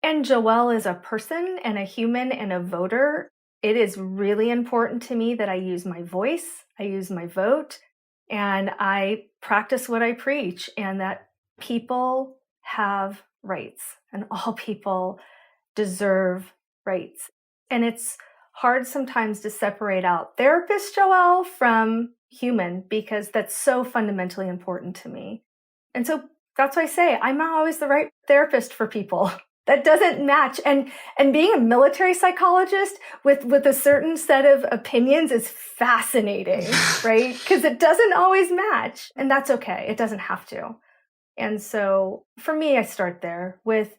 And Joelle is a person and a human and a voter. It is really important to me that I use my voice, I use my vote, and I practice what I preach, and that people have rights and all people deserve rights. And it's hard sometimes to separate out therapist Joelle from human because that's so fundamentally important to me. And so that's why I say I'm not always the right therapist for people. That doesn't match. And being a military psychologist with a certain set of opinions is fascinating, right? Because it doesn't always match. And that's okay. It doesn't have to. And so for me, I start there with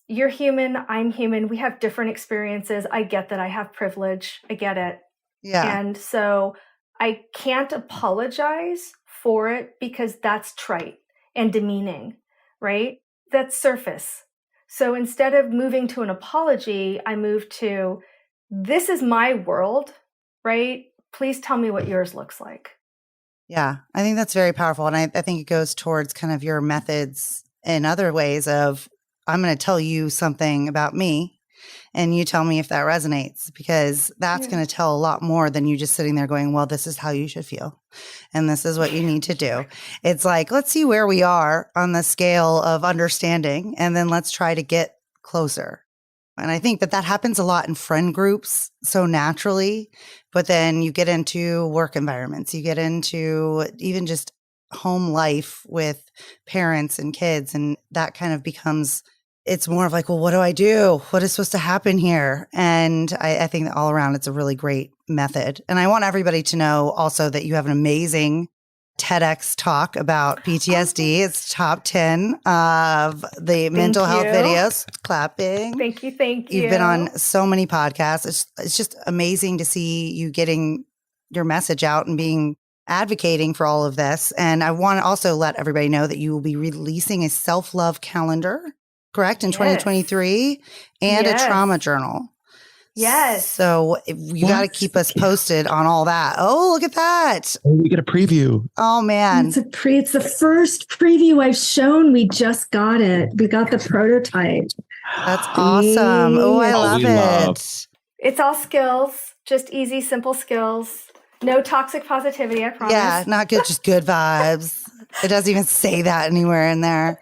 you're human, I'm human. We have different experiences. I get that I have privilege. I get it. Yeah. And so I can't apologize for it because that's trite and demeaning, right? That's surface. So instead of moving to an apology, I move to, this is my world, right? Please tell me what yours looks like. Yeah, I think that's very powerful. And I think it goes towards kind of your methods in other ways of, I'm going to tell you something about me and you tell me if that resonates, because that's going to tell a lot more than you just sitting there going, well, this is how you should feel. And this is what you need to do. It's like, let's see where we are on the scale of understanding. And then let's try to get closer. And I think that happens a lot in friend groups so naturally, but then you get into work environments, you get into even just home life with parents and kids. And that kind of becomes, it's more of like, well, what do I do? What is supposed to happen here? And I think that all around, it's a really great method. And I want everybody to know also that you have an amazing TEDx talk about PTSD. It's top 10 of the mental health videos. Clapping. Thank you. You've been on so many podcasts. It's just amazing to see you getting your message out and advocating for all of this. And I want to also let everybody know that you will be releasing a self-love calendar, correct, in 2023, and a trauma journal. Yes. So you got to keep us posted on all that. Oh, look at that. Oh, we get a preview. Oh, man. It's the first preview I've shown. We just got it. We got the prototype. That's awesome. Oh, I love it. It's all skills, just easy, simple skills. No toxic positivity, I promise. Yeah, not good, just good vibes. It doesn't even say that anywhere in there.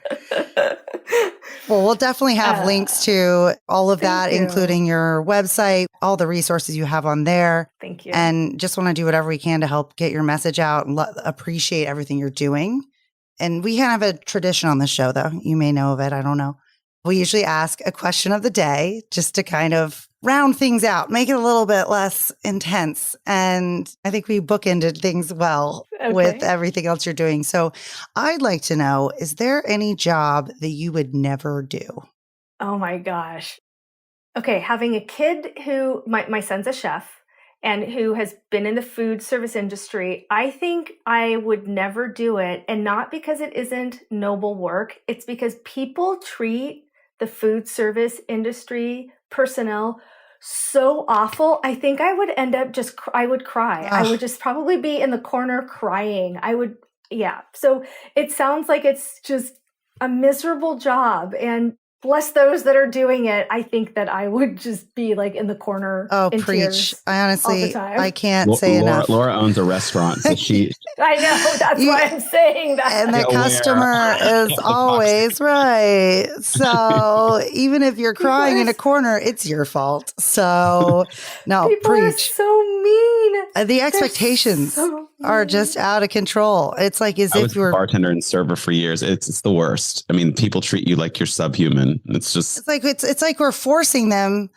Well, we'll definitely have links to all of that, including your website, all the resources you have on there. Thank you. And just want to do whatever we can to help get your message out and appreciate everything you're doing. And we kind of have a tradition on this show, though. You may know of it. I don't know. We usually ask a question of the day just to kind of round things out, make it a little bit less intense. And I think we bookended things well with everything else you're doing. So I'd like to know, is there any job that you would never do? Oh my gosh. Okay. Having a kid who, my son's a chef and who has been in the food service industry, I think I would never do it. And not because it isn't noble work. It's because people treat the food service industry personnel so awful. I think I would end up I would cry. Ugh. I would just probably be in the corner crying. So it sounds like it's just a miserable job, and bless those that are doing it. I think that I would just be like in the corner. Oh, in preach. tears I honestly, all the time. I can't say enough. Laura owns a restaurant, so she... I know. That's why I'm saying that. And the customer is always right. So even if you're crying in a corner, it's your fault. So no, people are preach. so mean. The expectations are just out of control. It's like as I if was you were a bartender and server for years. It's the worst. I mean, people treat you like you're subhuman. It's like we're forcing them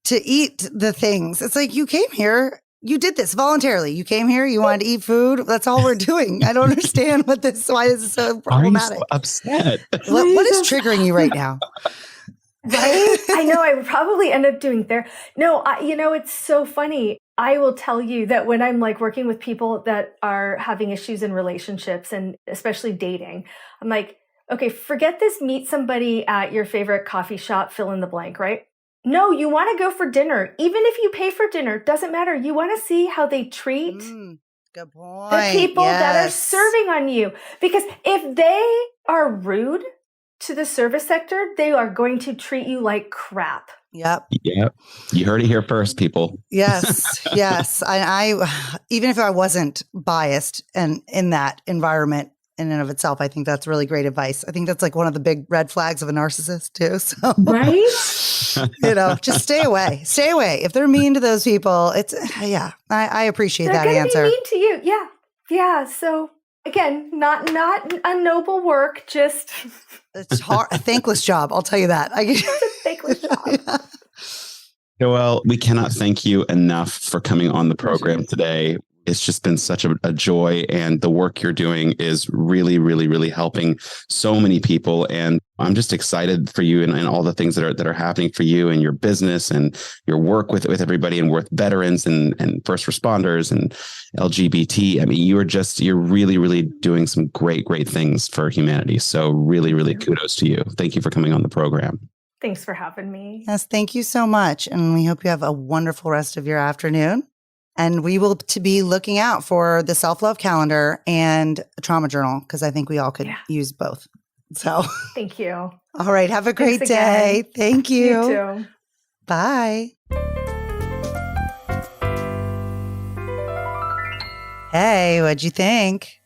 to eat the things. It's like, you came here, you did this voluntarily. You came here, you wanted to eat food. That's all we're doing. I don't understand why this is so problematic. Are you so upset? What is triggering you right now? Right? I know. I would probably end up doing therapy. No, it's so funny. I will tell you that when I'm like working with people that are having issues in relationships and especially dating, I'm like, okay, forget this, meet somebody at your favorite coffee shop, fill in the blank, right? No, you want to go for dinner. Even if you pay for dinner, doesn't matter. You want to see how they treat good point. the people that are serving on you. Because if they are rude to the service sector, they are going to treat you like crap. Yep. Yep. You heard it here first, people. Yes. Yes. I even if I wasn't biased and in that environment in and of itself, I think that's really great advice. I think that's like one of the big red flags of a narcissist too. So, Right? just stay away. Stay away. If they're mean to those people, it's, I appreciate They're that gonna answer. be mean to you. Yeah. Yeah. So again, not a noble work, just It's hard, a thankless job. I'll tell you that. a thankless job. Yeah. Joelle, we cannot thank you enough for coming on the program today. It's just been such a joy, and the work you're doing is really, really, really helping so many people. And I'm just excited for you and all the things that are happening for you and your business and your work with everybody and with veterans and first responders and LGBT. I mean, you're really, really doing some great, great things for humanity. So really, really kudos to you. Thank you for coming on the program. Thanks for having me. Yes, thank you so much. And we hope you have a wonderful rest of your afternoon. And we will be looking out for the self-love calendar and a trauma journal, because I think we all could use both. So Thank you. All right. Have a great day. Thank you. You too. Bye. Hey, what'd you think?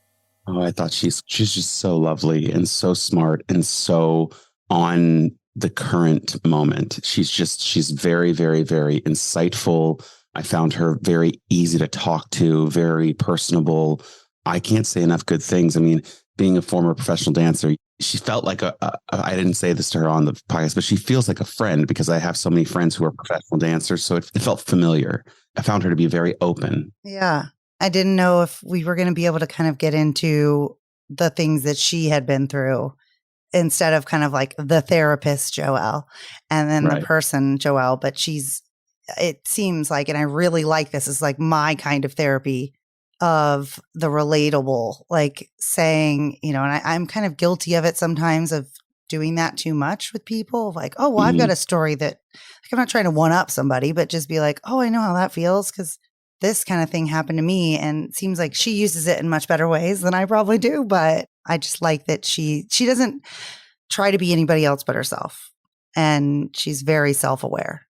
Oh, I thought she's just so lovely and so smart and so on the current moment. She's very, very, very insightful. I found her very easy to talk to, very personable. I can't say enough good things. I mean, being a former professional dancer, she felt like I didn't say this to her on the podcast, but she feels like a friend, because I have so many friends who are professional dancers. So it felt familiar. I found her to be very open. Yeah. I didn't know if we were going to be able to kind of get into the things that she had been through, instead of kind of like the therapist, Joelle, and then the person, Joelle. But it seems like, and I really like this, is like my kind of therapy of the relatable, like saying, and I'm kind of guilty of it sometimes, of doing that too much with people, like, oh, well, I've got a story that, like, I'm not trying to one up somebody, but just be like, oh, I know how that feels, because this kind of thing happened to me. And it seems like she uses it in much better ways than I probably do. But I just like that she doesn't try to be anybody else but herself. And she's very self-aware.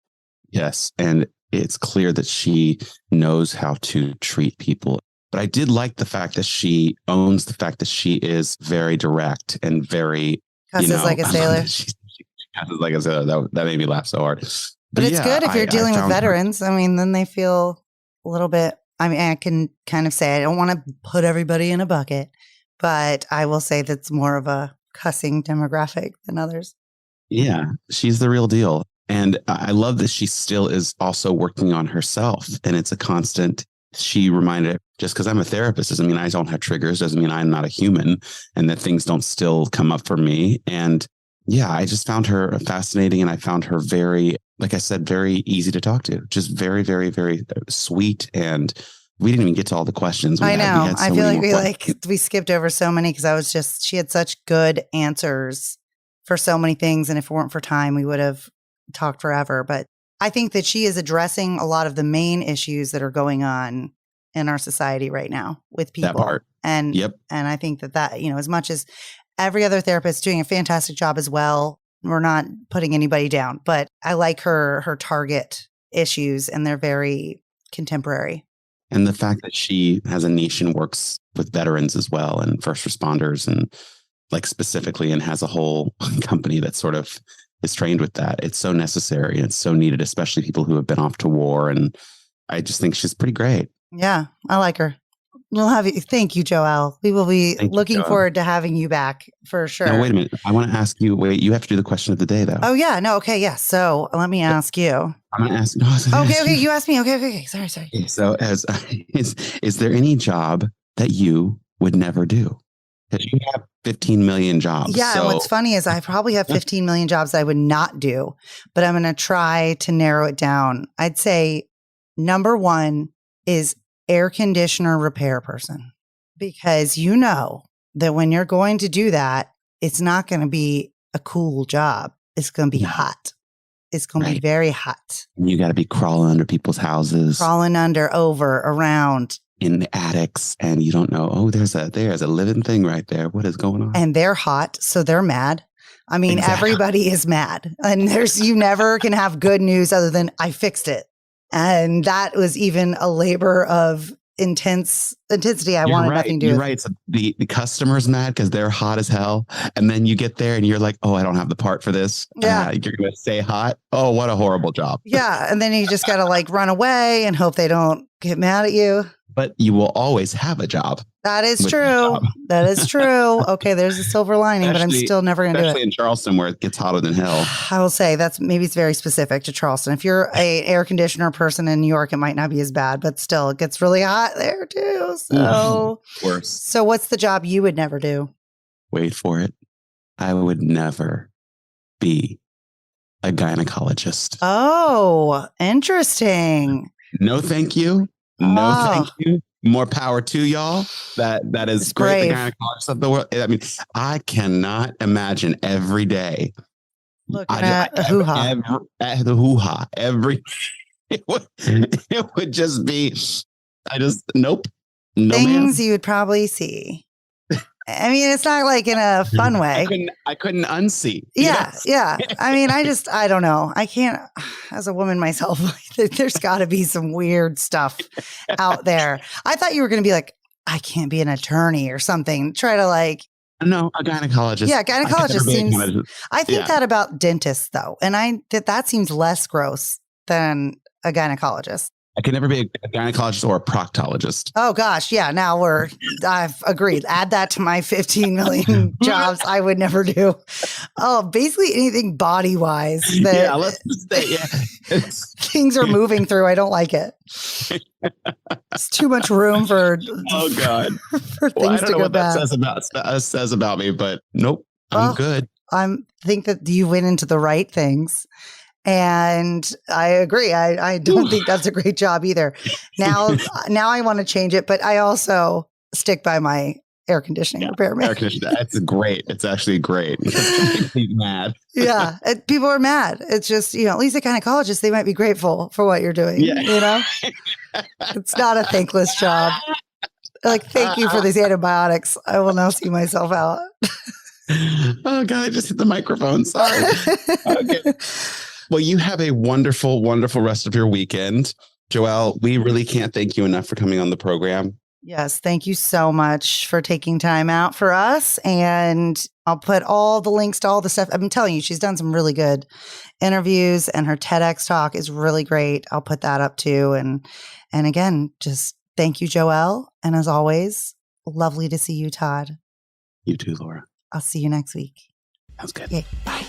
Yes. And it's clear that she knows how to treat people. But I did like the fact that she owns the fact that she is very direct and very, Cusses like a sailor. She cusses like a sailor. That made me laugh so hard. But it's good if you're dealing with veterans. I mean, then they feel a little bit, I can kind of say, I don't want to put everybody in a bucket, but I will say that's more of a cussing demographic than others. Yeah, she's the real deal. And I love that she still is also working on herself. And it's a constant. She reminded, just because I'm a therapist doesn't mean I don't have triggers, doesn't mean I'm not a human, and that things don't still come up for me. And yeah, I just found her fascinating. And I found her very, like I said, very easy to talk to, just very, very, very sweet. And we didn't even get to all the questions. I know. I feel like we skipped over so many, because she had such good answers for so many things. And if it weren't for time, we would have talked forever. But I think that she is addressing a lot of the main issues that are going on in our society right now with people. That part. And I think that, as much as every other therapist is doing a fantastic job as well, we're not putting anybody down, but I like her target issues, and they're very contemporary. And the fact that she has a niche and works with veterans as well, and first responders, and like specifically, and has a whole company that sort of is trained with that. It's so necessary and it's so needed, especially people who have been off to war. And I just think she's pretty great. Yeah, I like her. We'll have you. Thank you, Joelle. We will be looking forward to having you back for sure. No, wait a minute. I want to ask you. Wait, you have to do the question of the day, though. Oh yeah. No. Okay. Yeah. So let me ask you. I'm going to ask. No, okay. You asked me. Okay. Sorry. So, is there any job that you would never do? Because you have 15 million jobs. Yeah. So. What's funny is I probably have 15 million jobs that I would not do, but I'm going to try to narrow it down. I'd say number one is air conditioner repair person, because you know that when you're going to do that, it's not going to be a cool job. It's going to be hot. It's going to be very hot. And you got to be crawling under people's houses, over, around. In the attics, and you don't know, oh, there's a living thing right there. What is going on? And they're hot, so they're mad. I mean, everybody is mad, and you never can have good news other than I fixed it. And that was even a labor of intensity. I wanted nothing to do with. You're right. So the customer's mad because they're hot as hell. And then you get there and you're like, oh, I don't have the part for this. Yeah. You're going to stay hot. Oh, what a horrible job. Yeah. And then you just got to like run away and hope they don't get mad at you. But you will always have a job. That is true. That is true. Okay, there's a silver lining, but I'm still never going to do it. Especially in Charleston where it gets hotter than hell. I will say it's very specific to Charleston. If you're an air conditioner person in New York, it might not be as bad, but still it gets really hot there too. So worse. So what's the job you would never do? Wait for it. I would never be a gynecologist. Oh, interesting. No, thank you. No, thank you. More power to y'all. That is great. The gynecologists of the world. I mean, I cannot imagine every day. Look at the hoo-ha. The hoo-ha. It would just be. Nope. No, things you would probably see. I mean, it's not like in a fun way. I couldn't unsee. Yeah. Yeah. I mean, I don't know. I can't, as a woman myself, there's got to be some weird stuff out there. I thought you were going to be like, I can't be an attorney or something. Try to like. No, a gynecologist. Yeah. Gynecologist seems, I think that about dentists though. And that seems less gross than a gynecologist. I could never be a gynecologist or a proctologist. Oh gosh, yeah. Now I've agreed. Add that to my 15 million jobs I would never do. Oh, basically anything body wise that let's just say, things are moving through. I don't like it. It's too much room for God for things to go bad. That says about me, but nope, I'm good. I think that you went into the right things. And I agree. I don't think that's a great job either. Now I want to change it, but I also stick by my air conditioning repairman. Air conditioning. That's great. It's actually great. He's mad. Yeah. People are mad. It's just, at least a gynecologist, they might be grateful for what you're doing. Yeah. It's not a thankless job. Like, thank you for these antibiotics. I will now see myself out. Oh God, I just hit the microphone. Sorry. Okay. Well, you have a wonderful, wonderful rest of your weekend. Joelle, we really can't thank you enough for coming on the program. Yes, thank you so much for taking time out for us. And I'll put all the links to all the stuff. I'm telling you, she's done some really good interviews and her TEDx talk is really great. I'll put that up too. And again, just thank you, Joelle. And as always, lovely to see you, Todd. You too, Laura. I'll see you next week. Sounds good. Okay, bye.